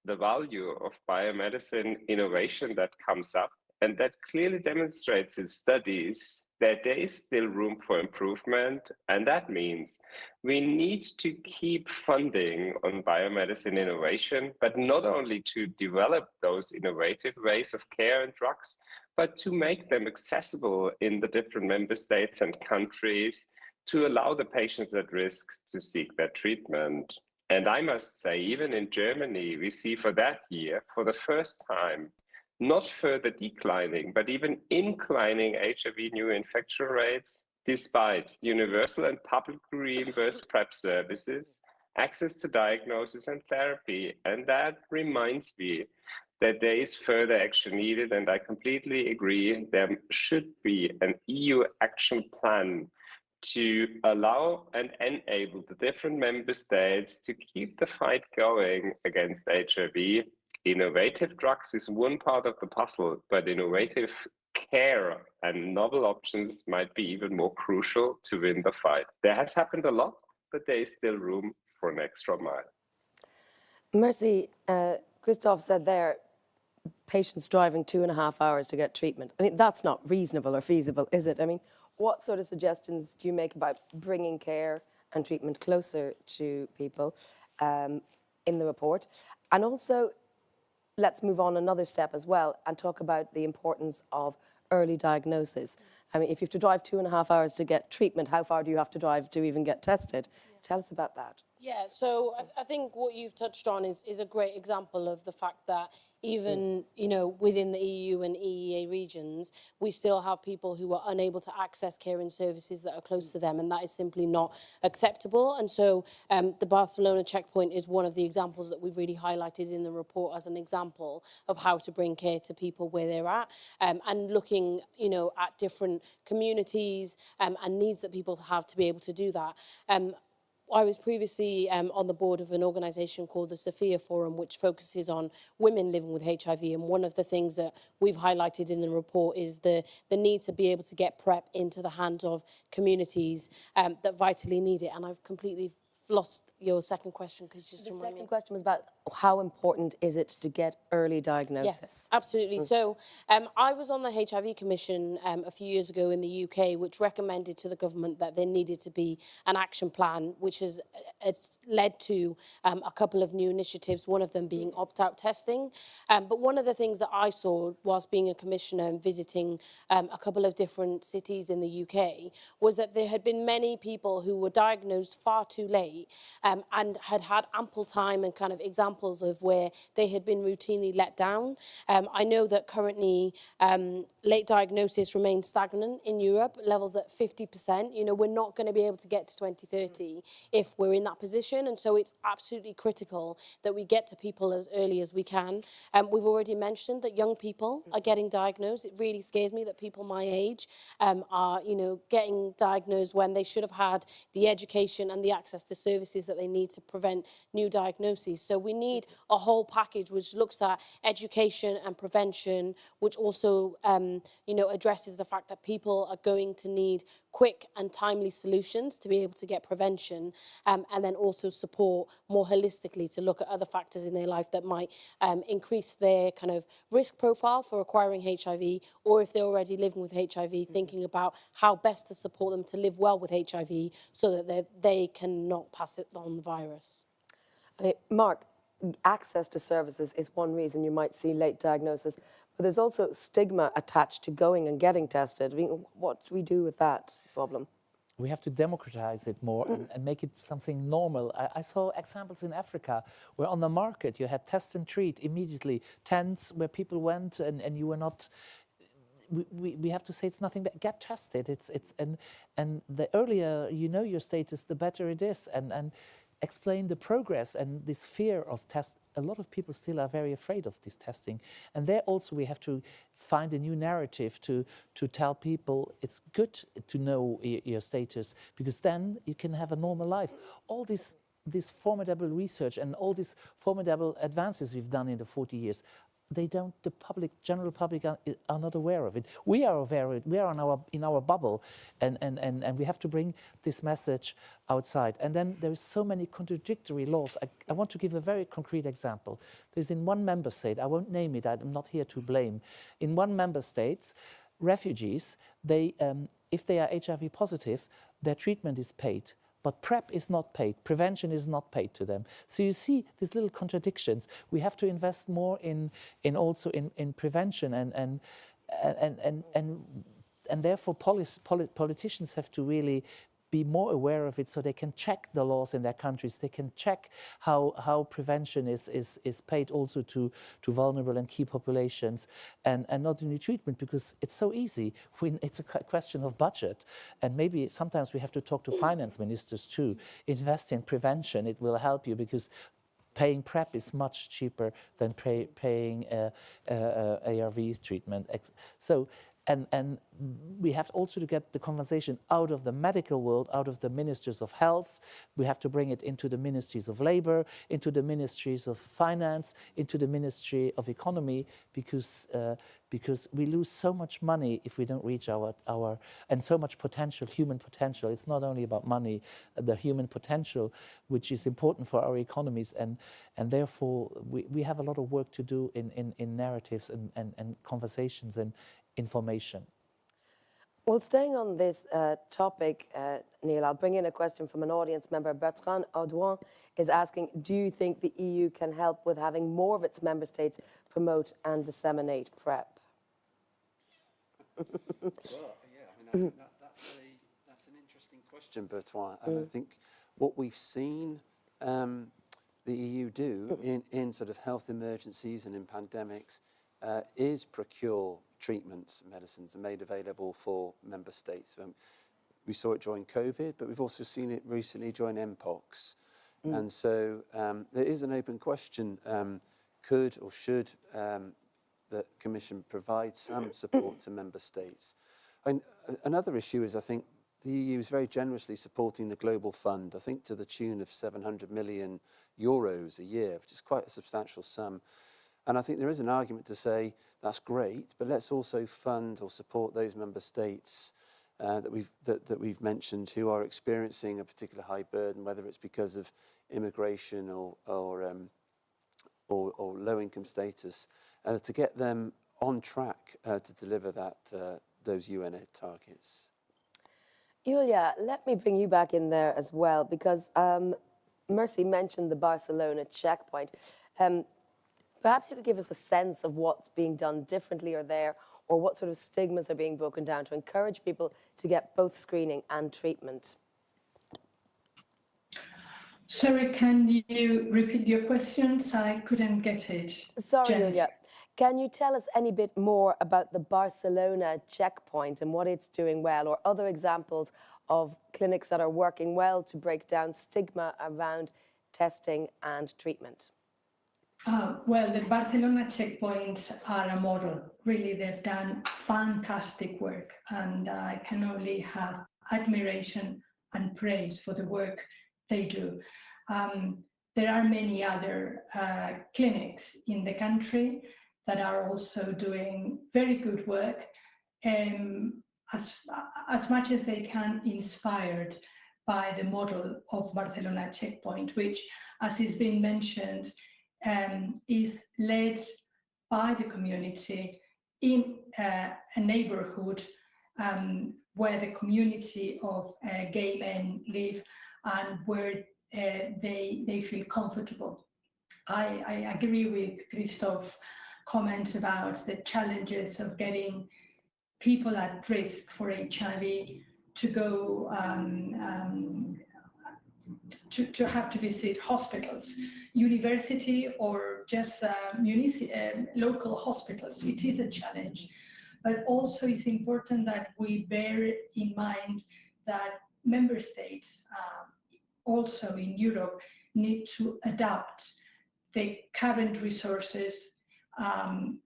the value of biomedicine innovation that comes up, and that clearly demonstrates in studies that there is still room for improvement. And that means we need to keep funding on biomedicine innovation, but not only to develop those innovative ways of care and drugs, but to make them accessible in the different member states and countries to allow the patients at risk to seek their treatment. And I must say, even in Germany, we see for that year, for the first time, not further declining, but even inclining HIV new infection rates, despite universal and publicly reimbursed PrEP services, access to diagnosis and therapy. And that reminds me that there is further action needed, and I completely agree, there should be an EU action plan to allow and enable the different member states to keep the fight going against HIV. Innovative drugs is one part of the puzzle, but innovative care and novel options might be even more crucial to win the fight. There has happened a lot, but there is still room for an extra mile. Mercy, Christoph said there, patients driving 2.5 hours to get treatment. I mean, that's not reasonable or feasible, is it? I mean, what sort of suggestions do you make about bringing care and treatment closer to people in the report? And also, let's move on another step as well and talk about the importance of early diagnosis. I mean, if you have to drive 2.5 hours to get treatment, how far do you have to drive to even get tested? Tell us about that. Yeah, so I think what you've touched on is a great example of the fact that even, you know, within the EU and EEA regions, we still have people who are unable to access care and services that are close to them, and that is simply not acceptable. And so the Barcelona checkpoint is one of the examples that we've really highlighted in the report as an example of how to bring care to people where they're at, and looking, you know, at different communities and needs that people have to be able to do that. I was previously on the board of an organisation called the Sophia Forum, which focuses on women living with HIV. And one of the things that we've highlighted in the report is the need to be able to get PrEP into the hands of communities that vitally need it. And I've completely lost your second question, because just The remind me. second question was about how important is it to get early diagnosis? Yes, absolutely. So I was on the HIV Commission a few years ago in the UK, which recommended to the government that there needed to be an action plan, which has it's led to a couple of new initiatives, one of them being opt-out testing. But one of the things that I saw whilst being a commissioner and visiting a couple of different cities in the UK was that there had been many people who were diagnosed far too late and had had ample time and kind of examples of where they had been routinely let down. I know that currently late diagnosis remains stagnant in Europe, levels at 50%. You know, we're not going to be able to get to 2030 if we're in that position. And so it's absolutely critical that we get to people as early as we can. We've already mentioned that young people are getting diagnosed. It really scares me that people my age are, you know, getting diagnosed when they should have had the education and the access to services that they need to prevent new diagnoses. So we need a whole package which looks at education and prevention, which also, you know, addresses the fact that people are going to need quick and timely solutions to be able to get prevention, and then also support more holistically to look at other factors in their life that might increase their kind of risk profile for acquiring HIV, or if they're already living with HIV, thinking about how best to support them to live well with HIV so that they cannot pass it on the virus. Mark, access to services is one reason you might see late diagnosis, but there's also stigma attached to going and getting tested. I mean, what do we do with that problem? We have to democratize it more and make it something normal. I saw examples in Africa where on the market you had test and treat immediately, tents where people went and you were not... We have to say it's nothing but get tested. And the earlier you know your status, the better it is. And explain the progress and this fear of test. A lot of people still are very afraid of this testing. And there also we have to find a new narrative to tell people it's good to know your status, because then you can have a normal life. All this formidable research and all these formidable advances we've done in the 40 years, the general public are not aware of it. We are aware of it. We are in our bubble, and we have to bring this message outside. And then there is so many contradictory laws. I want to give a very concrete example. There's in one member state, I won't name it, I'm not here to blame. In one member state, refugees, if they are HIV positive, their treatment is paid. But PrEP is not paid, prevention is not paid to them. So you see these little contradictions. We have to invest more in prevention and therefore politicians have to really be more aware of it so they can check the laws in their countries. They can check how prevention is paid also to vulnerable and key populations, and not only treatment, because it's so easy when it's a question of budget. And maybe sometimes we have to talk to finance ministers too. Invest in prevention, it will help you, because paying PrEP is much cheaper than paying ARV treatment. So And we have also to get the conversation out of the medical world, out of the ministries of health. We have to bring it into the ministries of labor, into the ministries of finance, into the ministry of economy, because we lose so much money if we don't reach our and so much potential, human potential. It's not only about money, the human potential, which is important for our economies, and therefore we have a lot of work to do in narratives and conversations and information. Well, staying on this topic, Neil, I'll bring in a question from an audience member. Bertrand Audouin is asking, do you think the EU can help with having more of its member states promote and disseminate PrEP? Well, yeah, I mean, that's an interesting question, Bertrand. And I think what we've seen the EU do in sort of health emergencies and in pandemics is procure treatments, medicines, and made available for member states. We saw it during COVID, but we've also seen it recently during Mpox. And so there is an open question, could or should the Commission provide some support to member states? And another issue is, I think, the EU is very generously supporting the Global Fund, I think to the tune of 700 million euros a year, which is quite a substantial sum. And I think there is an argument to say that's great, but let's also fund or support those member states that we've mentioned who are experiencing a particular high burden, whether it's because of immigration or low-income status, to get them on track to deliver those UNAIDS targets. Julia, let me bring you back in there as well, because Mercy mentioned the Barcelona checkpoint. Perhaps you could give us a sense of what's being done differently or what sort of stigmas are being broken down to encourage people to get both screening and treatment. Sorry, can you repeat your questions? I couldn't get it. Sorry, Jen. Julia. Can you tell us any bit more about the Barcelona checkpoint and what it's doing well, or other examples of clinics that are working well to break down stigma around testing and treatment? Well, the Barcelona checkpoints are a model. Really, they've done fantastic work, and I can only have admiration and praise for the work they do. There are many other clinics in the country that are also doing very good work, as much as they can, inspired by the model of Barcelona checkpoint, which, as has been mentioned, is led by the community in a neighborhood where the community of gay men live and where they feel comfortable. I agree with Christoph's comment about the challenges of getting people at risk for HIV to go to have to visit hospitals, university, or just local hospitals. It is a challenge, but also it's important that we bear in mind that member states, also in Europe, need to adapt the current resources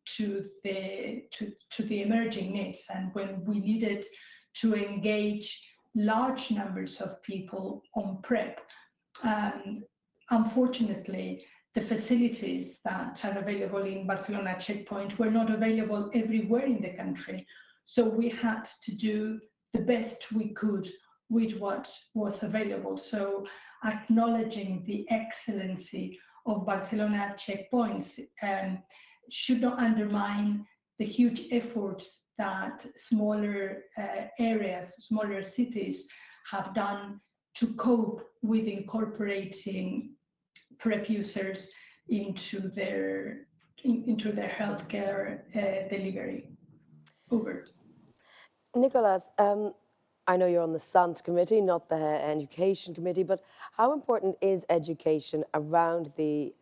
to the emerging needs. And when we needed to engage large numbers of people on PrEP, unfortunately, the facilities that are available in Barcelona checkpoint were not available everywhere in the country. So we had to do the best we could with what was available. So acknowledging the excellency of Barcelona checkpoints should not undermine the huge efforts that smaller areas, smaller cities have done to cope with incorporating PrEP users into their healthcare delivery. Over. Nicolas, I know you're on the Sant committee, not the education committee, but how important is education around the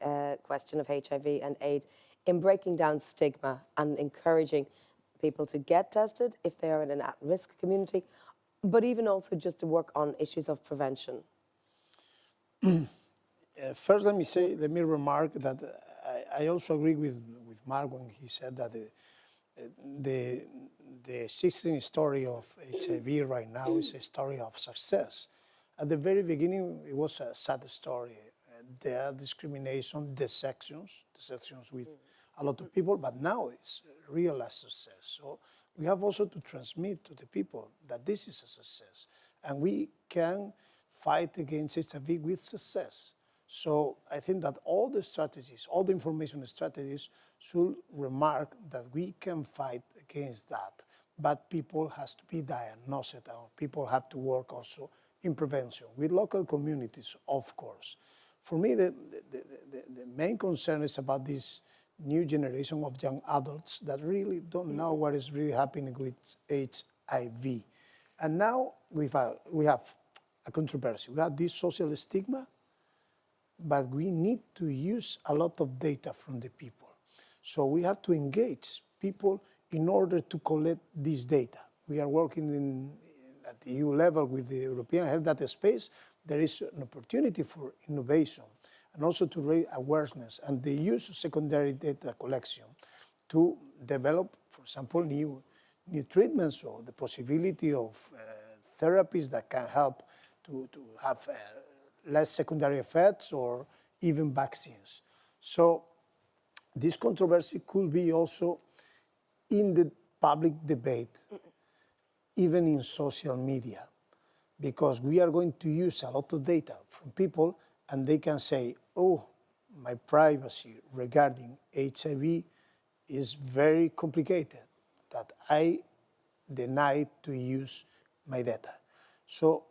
question of HIV and AIDS in breaking down stigma and encouraging people to get tested if they are in an at-risk community, but even also just to work on issues of prevention? First, let me remark that I also agree with Mark when he said that the existing story of HIV right now is a story of success. At the very beginning, it was a sad story. There are discrimination, deceptions with a lot of people, but now it's real a success. So we have also to transmit to the people that this is a success, and we can fight against HIV with success. So I think that all the strategies, all the information strategies should remark that we can fight against that, but people has to be diagnosed, and people have to work also in prevention with local communities, of course. For me, the main concern is about this new generation of young adults that really don't know what is really happening with HIV. And now we have a controversy. We have this social stigma, but we need to use a lot of data from the people. So we have to engage people in order to collect this data. We are working at the EU level with the European Health Data Space. There is an opportunity for innovation and also to raise awareness and the use of secondary data collection to develop, for example, new treatments or the possibility of therapies that can help to have less secondary effects or even vaccines. So this controversy could be also in the public debate, even in social media, because we are going to use a lot of data from people and they can say, oh, my privacy regarding HIV is very complicated, that I deny to use my data. So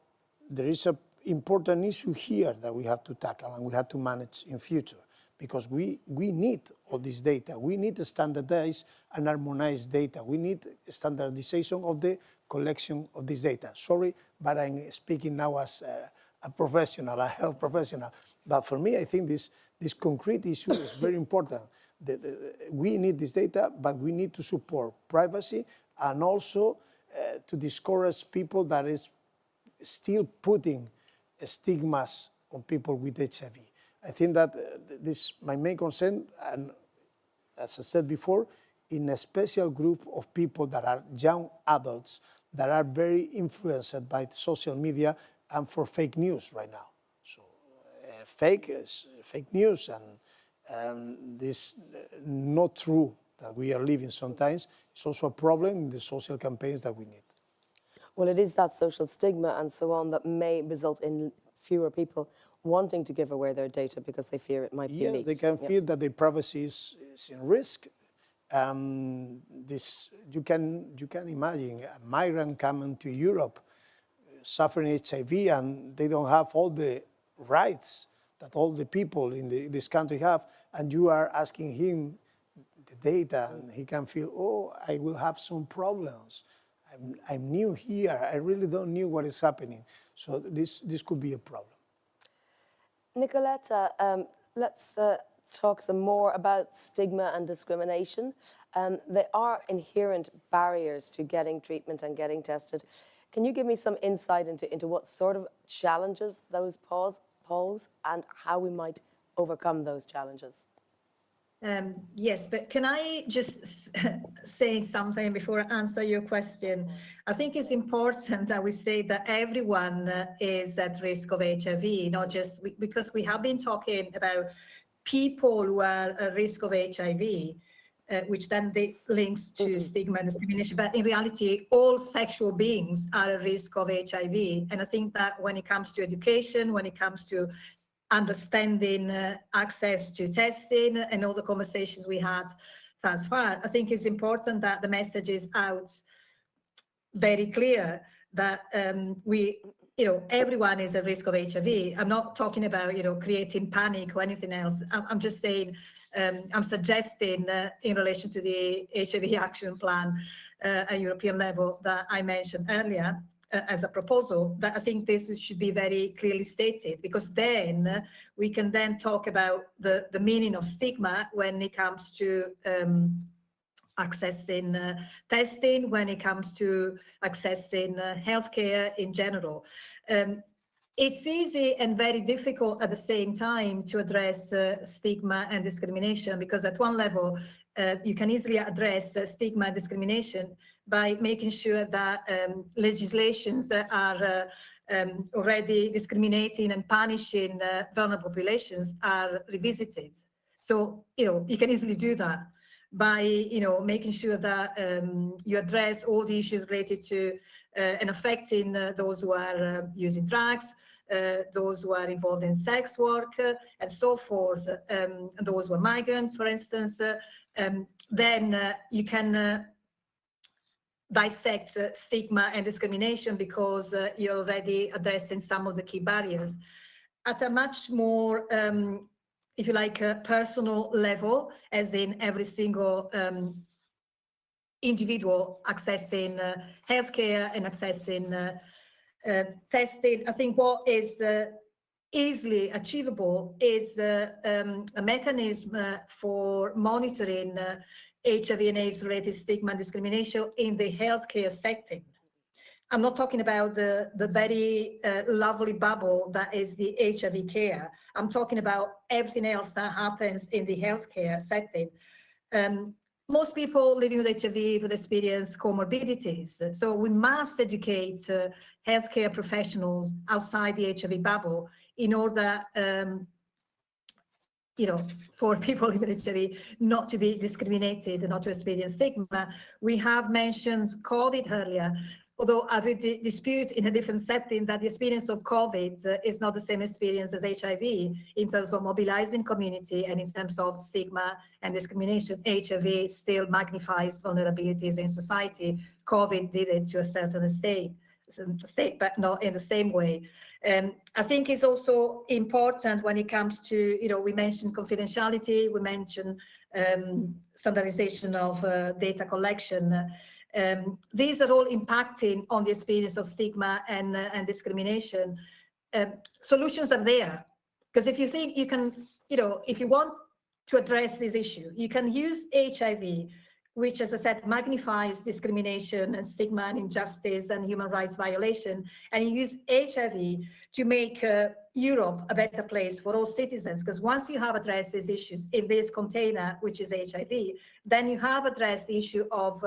there is an important issue here that we have to tackle and we have to manage in future, because we need all this data. We need to standardize and harmonize data. We need standardization of the collection of this data. Sorry, but I'm speaking now as a professional, a health professional. But for me, I think this concrete issue is very important. We need this data, but we need to support privacy and also to discourage people that is still putting stigmas on people with HIV. I think that this my main concern, and as I said before, in a special group of people that are young adults that are very influenced by social media and for fake news right now. So fake news and this not true that we are living sometimes is also a problem in the social campaigns that we need. Well, it is that social stigma and so on that may result in fewer people wanting to give away their data because they fear it might be leaked. Yes, they can feel that their privacy is in risk. You can imagine a migrant coming to Europe suffering HIV and they don't have all the rights that all the people in this country have, and you are asking him the data and he can feel, oh, I will have some problems. I'm new here. I really don't know what is happening. So this could be a problem. Nicoletta, let's talk some more about stigma and discrimination. There are inherent barriers to getting treatment and getting tested. Can you give me some insight into what sort of challenges those pose and how we might overcome those challenges? Yes, but can I just say something before I answer your question? I think it's important that we say that everyone is at risk of HIV, not just because we have been talking about people who are at risk of HIV, which then links to stigma and discrimination. But in reality, all sexual beings are at risk of HIV. And I think that when it comes to education, when it comes to understanding access to testing and all the conversations we had thus far, I think it's important that the message is out very clear that everyone is at risk of HIV. I'm not talking about, creating panic or anything else. I'm just saying, I'm suggesting in relation to the HIV action plan at European level that I mentioned earlier, as a proposal, that I think this should be very clearly stated, because then we can then talk about the meaning of stigma when it comes to accessing testing, when it comes to accessing healthcare in general. It's easy and very difficult at the same time to address stigma and discrimination, because at one level, you can easily address stigma and discrimination by making sure that legislations that are already discriminating and punishing vulnerable populations are revisited. So, you can easily do that by, making sure that you address all the issues related to and affecting those who are using drugs, those who are involved in sex work, and so forth, those who are migrants, for instance. Then you can dissect stigma and discrimination, because you're already addressing some of the key barriers at a much more, if you like, personal level, as in every single individual accessing healthcare and accessing testing. I think what is easily achievable is a mechanism for monitoring HIV and AIDS-related stigma and discrimination in the healthcare setting. I'm not talking about the very lovely bubble that is the HIV care. I'm talking about everything else that happens in the healthcare setting. Most people living with HIV would experience comorbidities. So we must educate healthcare professionals outside the HIV bubble in order for people living with HIV not to be discriminated and not to experience stigma. We have mentioned COVID earlier, although I would dispute in a different setting that the experience of COVID is not the same experience as HIV in terms of mobilizing community and in terms of stigma and discrimination. HIV still magnifies vulnerabilities in society. COVID did it to a certain state, but not in the same way. I think it's also important when it comes to, we mentioned confidentiality, we mentioned standardization of data collection. These are all impacting on the experience of stigma and discrimination. Solutions are there, because if you think you can, if you want to address this issue, you can use HIV, which, as I said, magnifies discrimination and stigma and injustice and human rights violation, and you use HIV to make Europe a better place for all citizens, because once you have addressed these issues in this container, which is HIV, then you have addressed the issue of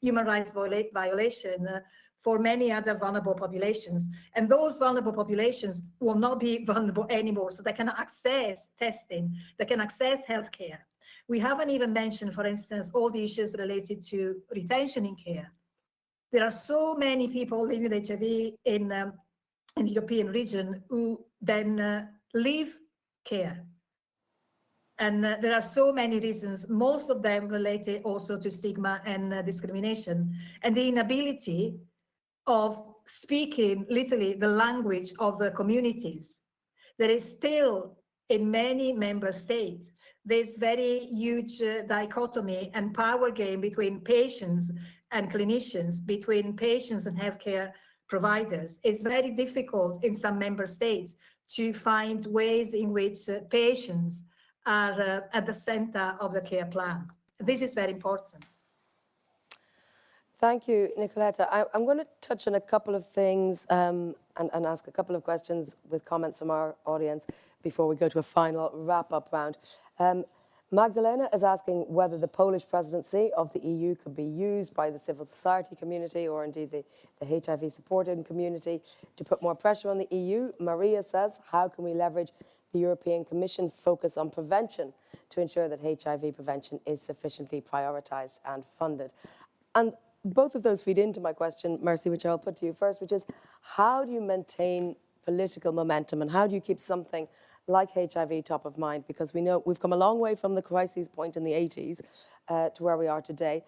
human rights violation for many other vulnerable populations. And those vulnerable populations will not be vulnerable anymore, so they can access testing, they can access healthcare. We haven't even mentioned, for instance, all the issues related to retention in care. There are so many people living with HIV in the European region who then leave care. And there are so many reasons, most of them related also to stigma and discrimination, and the inability of speaking literally the language of the communities. There is still, in many member states, this very huge dichotomy and power game between patients and clinicians, between patients and healthcare providers. It's very difficult in some member states to find ways in which patients are at the center of the care plan. This is very important. Thank you, Nicoletta. I'm going to touch on a couple of things and ask a couple of questions with comments from our audience before we go to a final wrap-up round. Magdalena is asking whether the Polish presidency of the EU could be used by the civil society community or indeed the HIV supporting community to put more pressure on the EU. Maria says, how can we leverage the European Commission focus on prevention to ensure that HIV prevention is sufficiently prioritised and funded? And both of those feed into my question, Mercy, which I'll put to you first, which is how do you maintain political momentum and how do you keep something like HIV top of mind? Because we know we've come a long way from the crisis point in the 80s to where we are today.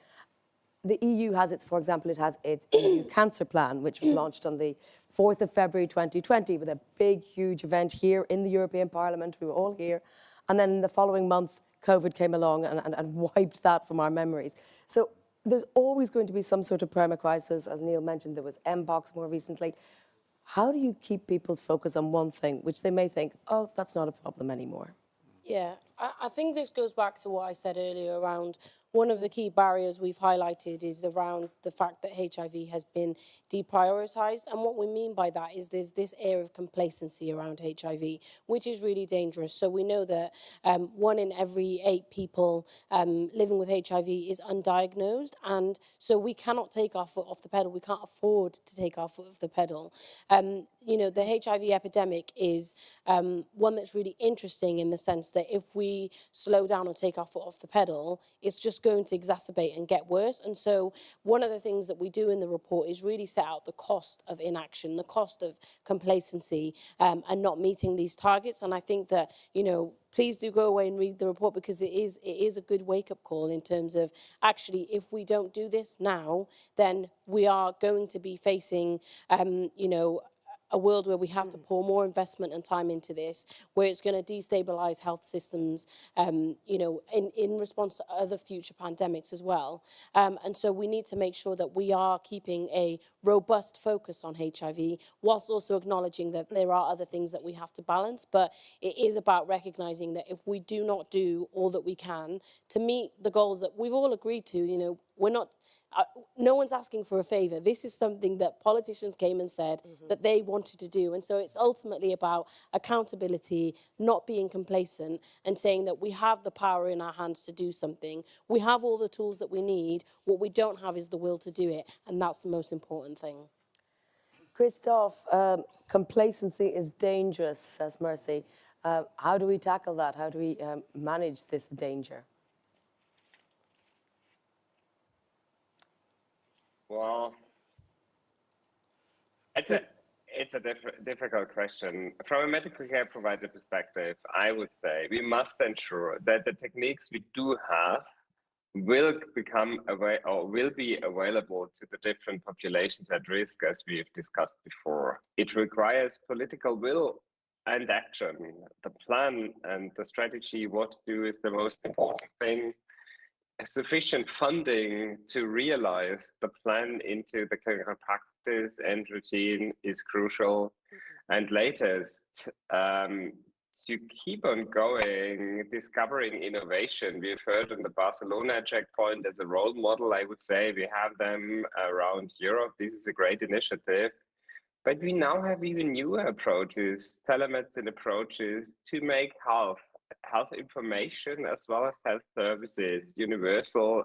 The EU has its, for example, it has its EU Cancer Plan, which was launched on the 4th of February 2020 with a big, huge event here in the European Parliament. We were all here. And then in the following month, COVID came along and wiped that from our memories. So there's always going to be some sort of perma-crisis. As Neil mentioned, there was Mpox more recently. How do you keep people's focus on one thing, which they may think, oh, that's not a problem anymore? Yeah, I think this goes back to what I said earlier around one of the key barriers we've highlighted is around the fact that HIV has been deprioritized. And what we mean by that is there's this air of complacency around HIV, which is really dangerous. So we know that 1 in every 8 people living with HIV is undiagnosed. And so we cannot take our foot off the pedal. We can't afford to take our foot off the pedal. You know, the HIV epidemic is one that's really interesting in the sense that if we slow down or take our foot off the pedal, it's just going to exacerbate and get worse. And so one of the things that we do in the report is really set out the cost of inaction, the cost of complacency and not meeting these targets. And I think that, you know, please do go away and read the report because it is a good wake-up call in terms of actually if we don't do this now, then we are going to be facing, you know, a world where we have to pour more investment and time into this, where it's going to destabilize health systems, you know, in response to other future pandemics as well. And so we need to make sure that we are keeping a robust focus on HIV, whilst also acknowledging that there are other things that we have to balance. But it is about recognizing that if we do not do all that we can to meet the goals that we've all agreed to, you know, we're not... no one's asking for a favour. This is something that politicians came and said that they wanted to do. And so it's ultimately about accountability, not being complacent, and saying that we have the power in our hands to do something. We have all the tools that we need. What we don't have is the will to do it. And that's the most important thing. Christophe, complacency is dangerous, says Mercy. How do we tackle that? How do we manage this danger? Well, it's a difficult question. From a medical care provider perspective, I would say we must ensure that the techniques we do have will be available to the different populations at risk, as we've discussed before. It requires political will and action. The plan and the strategy, what to do, is the most important thing. Sufficient funding to realize the plan into the clinical practice and routine is crucial. And latest, to keep on going, discovering innovation. We've heard on the Barcelona checkpoint as a role model. I would say we have them around Europe. This is a great initiative. But we now have even newer approaches, telemedicine approaches, to make health information as well as health services universal,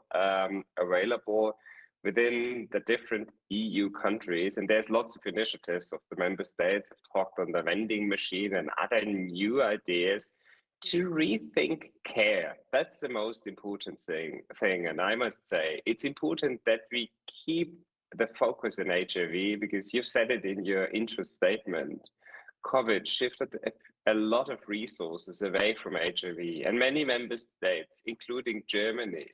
available within the different EU countries. And there's lots of initiatives of the member states have talked on the vending machine and other new ideas to rethink care. That's the most important thing. And I must say, it's important that we keep the focus on HIV, because you've said it in your intro statement. COVID shifted a lot of resources away from HIV, and many member states, including Germany,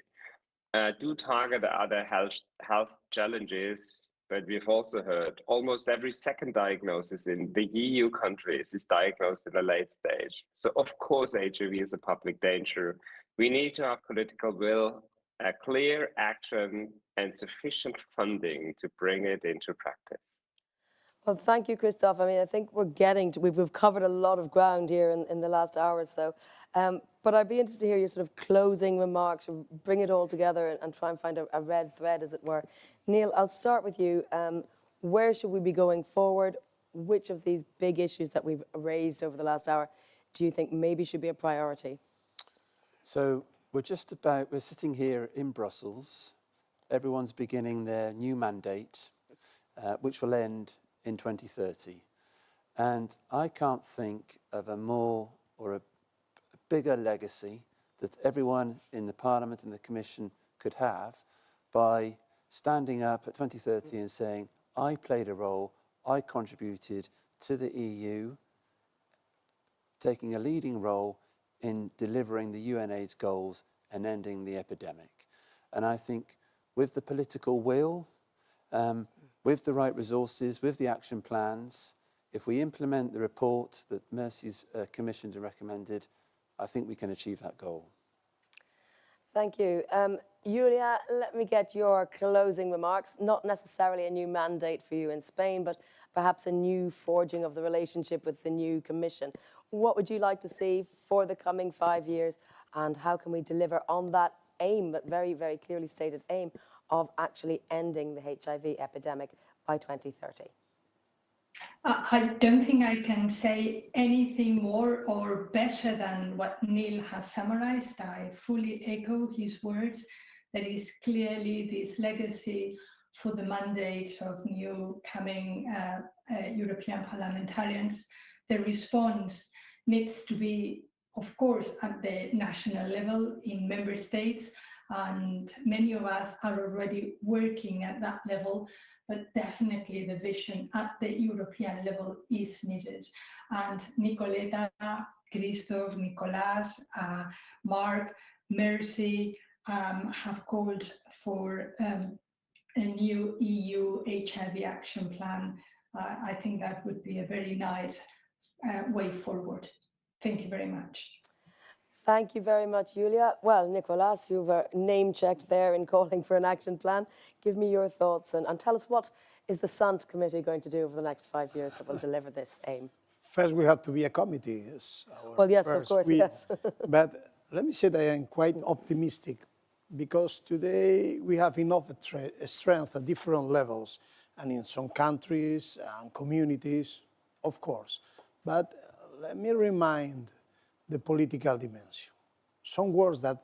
do target other health challenges. But we've also heard almost every second diagnosis in the EU countries is diagnosed in a late stage. So of course, HIV is a public danger. We need to have political will, a clear action, and sufficient funding to bring it into practice. Well, thank you, Christophe. I mean, I think we've covered a lot of ground here in the last hour or so. But I'd be interested to hear your sort of closing remarks, bring it all together and try and find a red thread, as it were. Neil, I'll start with you. Where should we be going forward? Which of these big issues that we've raised over the last hour do you think maybe should be a priority? So we're sitting here in Brussels. Everyone's beginning their new mandate, which will end in 2030. And I can't think of a more or a bigger legacy that everyone in the Parliament and the Commission could have by standing up at 2030 and saying, I played a role, I contributed to the EU, taking a leading role in delivering the UNAIDS goals and ending the epidemic. And I think with the political will, with the right resources, with the action plans, if we implement the report that Mercy's commissioned and recommended, I think we can achieve that goal. Thank you. Julia, let me get your closing remarks. Not necessarily a new mandate for you in Spain, but perhaps a new forging of the relationship with the new Commission. What would you like to see for the coming 5 years, and how can we deliver on that aim, that very, very clearly stated aim, of actually ending the HIV epidemic by 2030? I don't think I can say anything more or better than what Neil has summarized. I fully echo his words. There is clearly this legacy for the mandate of new coming European parliamentarians. The response needs to be, of course, at the national level in member states, and many of us are already working at that level, but definitely the vision at the European level is needed. And Nicoleta, Christoph, Nicolas, Mark, Mercy have called for a new EU HIV action plan. I think that would be a very nice way forward. Thank you very much. Thank you very much, Julia. Well, Nicolas, you were name-checked there in calling for an action plan. Give me your thoughts and tell us, what is the Sant Committee going to do over the next 5 years that will deliver this aim? First, we have to be a committee. Well, yes, of course, yes. But let me say that I am quite optimistic, because today we have enough strength at different levels, and in some countries and communities, of course. But let me remind the political dimension. Some words that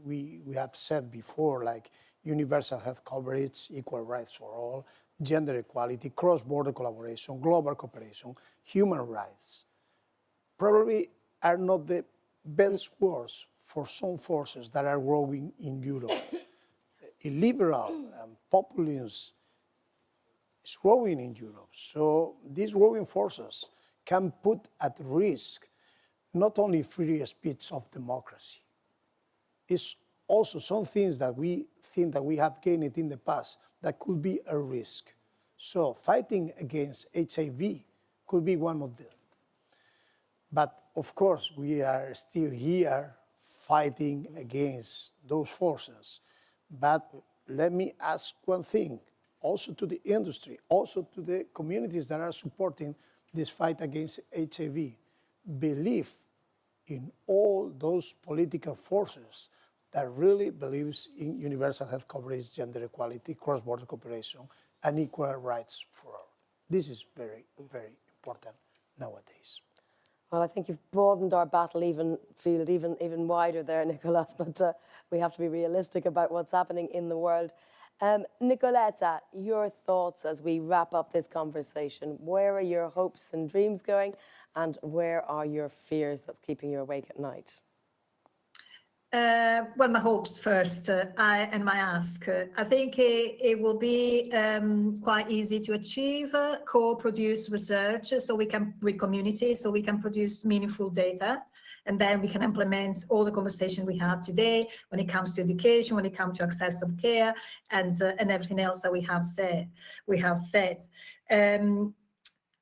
we have said before, like universal health coverage, equal rights for all, gender equality, cross-border collaboration, global cooperation, human rights, probably are not the best words for some forces that are growing in Europe. Illiberal and populism is growing in Europe. So these growing forces can put at risk not only free speech of democracy, it's also some things that we think that we have gained in the past that could be a risk. So fighting against HIV could be one of them. But of course, we are still here fighting against those forces. But let me ask one thing, also to the industry, also to the communities that are supporting this fight against HIV. Believe in all those political forces that really believes in universal health coverage, gender equality, cross-border cooperation, and equal rights for all. This is very, very important nowadays. Well, I think you've broadened our battle field even wider there, Nicolas, but we have to be realistic about what's happening in the world. Nicoleta, your thoughts as we wrap up this conversation. Where are your hopes and dreams going, and where are your fears that's keeping you awake at night? Well, my hopes first, and my ask. I think it will be quite easy to achieve co-produce research, so we can, with communities, so we can produce meaningful data, and then we can implement all the conversation we had today when it comes to education, when it comes to access of care, and everything else that we have said.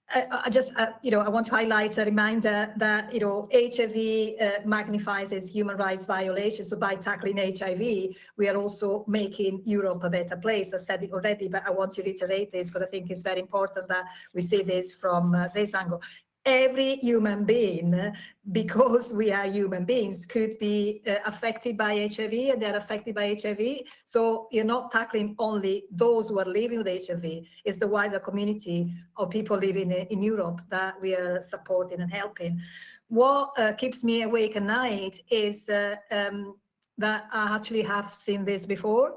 I just, I want to highlight a reminder that, HIV magnifies its human rights violations. So by tackling HIV, we are also making Europe a better place. I said it already, but I want to reiterate this because I think it's very important that we see this from this angle. Every human being, because we are human beings, could be affected by HIV, and they're affected by HIV. So you're not tackling only those who are living with HIV. It's the wider community of people living in Europe that we are supporting and helping. What keeps me awake at night is that I actually have seen this before.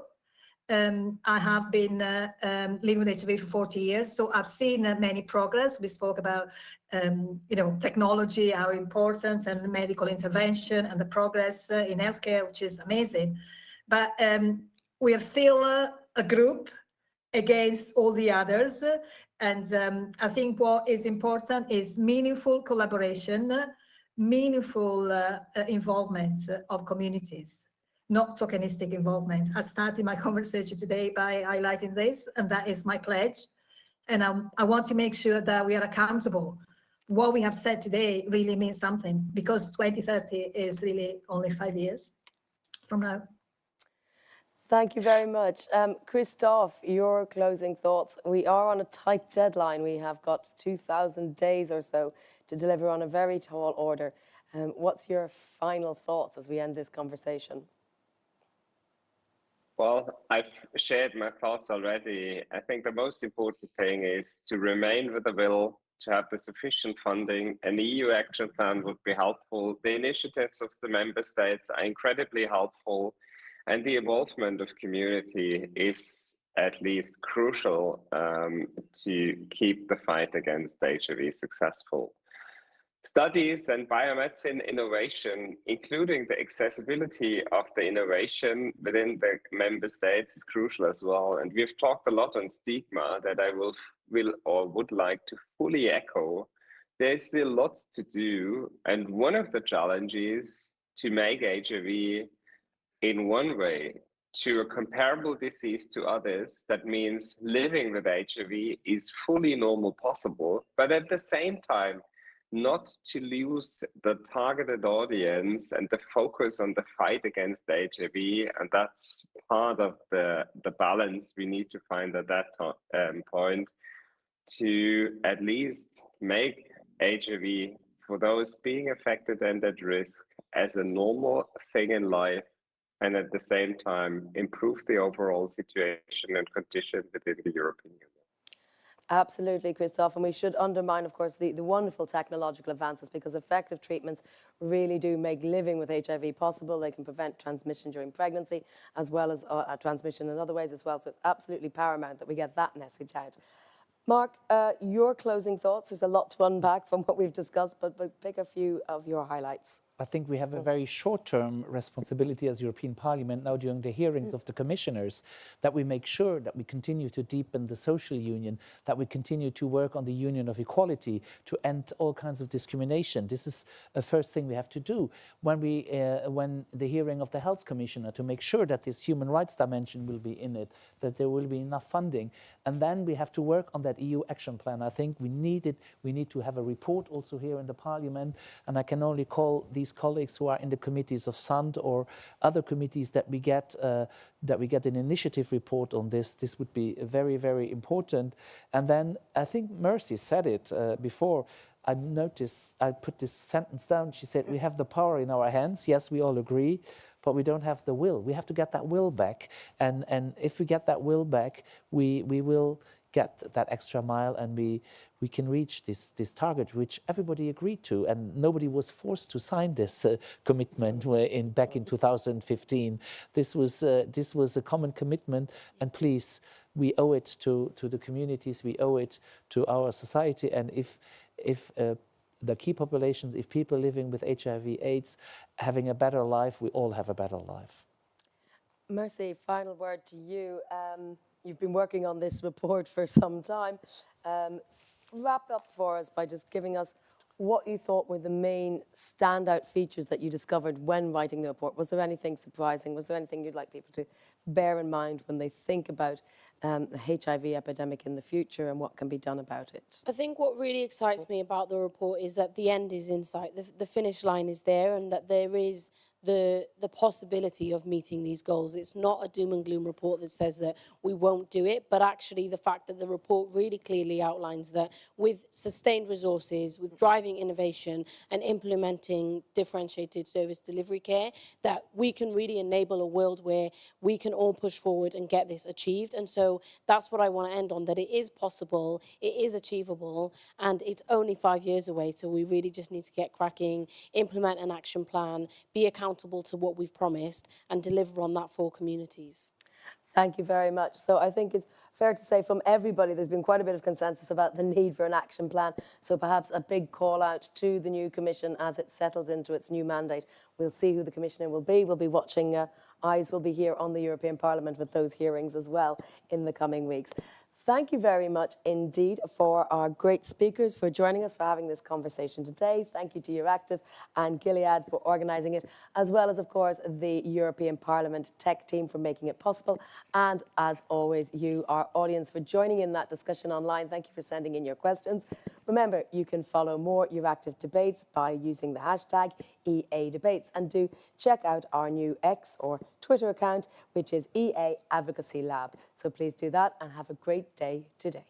I have been living with HIV for 40 years, so I've seen many progress. We spoke about, technology, how important, and medical intervention, and the progress in healthcare, which is amazing. But we are still a group against all the others, and I think what is important is meaningful collaboration, meaningful involvement of communities. Not tokenistic involvement. I started my conversation today by highlighting this, and that is my pledge. And I want to make sure that we are accountable. What we have said today really means something, because 2030 is really only 5 years. from now. Thank you very much. Christophe, your closing thoughts. We are on a tight deadline. We have got 2,000 days or so to deliver on a very tall order. What's your final thoughts as we end this conversation? Well, I've shared my thoughts already. I think the most important thing is to remain with the will, to have the sufficient funding. An EU action plan would be helpful. The initiatives of the member states are incredibly helpful. And the involvement of community is at least crucial to keep the fight against HIV successful. Studies and biomedicine innovation, including the accessibility of the innovation within the member states, is crucial as well. And we've talked a lot on stigma that I would like to fully echo. There's still lots to do. And one of the challenges to make HIV in one way to a comparable disease to others, that means living with HIV is fully normal possible, but at the same time, not to lose the targeted audience and the focus on the fight against HIV. And that's part of the balance we need to find at that point, to at least make HIV, for those being affected and at risk, as a normal thing in life, and at the same time improve the overall situation and condition within the European Union. Absolutely, Christophe, and we should undermine, of course, the wonderful technological advances, because effective treatments really do make living with HIV possible. They can prevent transmission during pregnancy, as well as transmission in other ways as well. So it's absolutely paramount that we get that message out. Mark, your closing thoughts. There's a lot to unpack from what we've discussed, but pick a few of your highlights. I think we have a very short-term responsibility as European Parliament now during the hearings of the commissioners, that we make sure that we continue to deepen the social union, that we continue to work on the union of equality, to end all kinds of discrimination. This is a first thing we have to do. When the hearing of the Health Commissioner, to make sure that this human rights dimension will be in it, that there will be enough funding. And then we have to work on that EU action plan. I think we need to have a report also here in the Parliament, and I can only call these colleagues who are in the committees of SAND or other committees that we get an initiative report on this. This would be very, very important. And then I think Mercy said it before. I noticed, I put this sentence down. She said, we have the power in our hands. Yes, we all agree, but we don't have the will. We have to get that will back. And if we get that will back, we will get that extra mile, and we can reach this target, which everybody agreed to, and nobody was forced to sign this commitment back in 2015. This was a common commitment, and please, we owe it to the communities, we owe it to our society, and if the key populations, if people living with HIV/AIDS having a better life, we all have a better life. Mercy, final word to you. You've been working on this report for some time. Wrap up for us by just giving us what you thought were the main standout features that you discovered when writing the report. Was there anything surprising? Was there anything you'd like people to bear in mind when they think about the HIV epidemic in the future and what can be done about it? I think what really excites me about the report is that the end is in sight. The finish line is there, and that there is the possibility of meeting these goals. It's not a doom and gloom report that says that we won't do it, but actually the fact that the report really clearly outlines that with sustained resources, with driving innovation and implementing differentiated service delivery care, that we can really enable a world where we can all push forward and get this achieved. And so that's what I want to end on, that it is possible, it is achievable, and it's only 5 years away. So we really just need to get cracking, implement an action plan, be accountable to what we've promised, and deliver on that for communities. Thank you very much. So I think it's fair to say from everybody there's been quite a bit of consensus about the need for an action plan. So perhaps a big call out to the new Commission as it settles into its new mandate. We'll see who the Commissioner will be. We'll be watching, eyes will be here on the European Parliament with those hearings as well in the coming weeks. thank you very much indeed for our great speakers, for joining us, for having this conversation today. Thank you to Euractiv and Gilead for organising it, as well as, of course, the European Parliament tech team for making it possible. And as always, you, our audience, for joining in that discussion online. Thank you for sending in your questions. Remember, you can follow more Euractiv debates by using the hashtag EA Debates, and do check out our new X or Twitter account, which is EA Advocacy Lab. So please do that and have a great day today.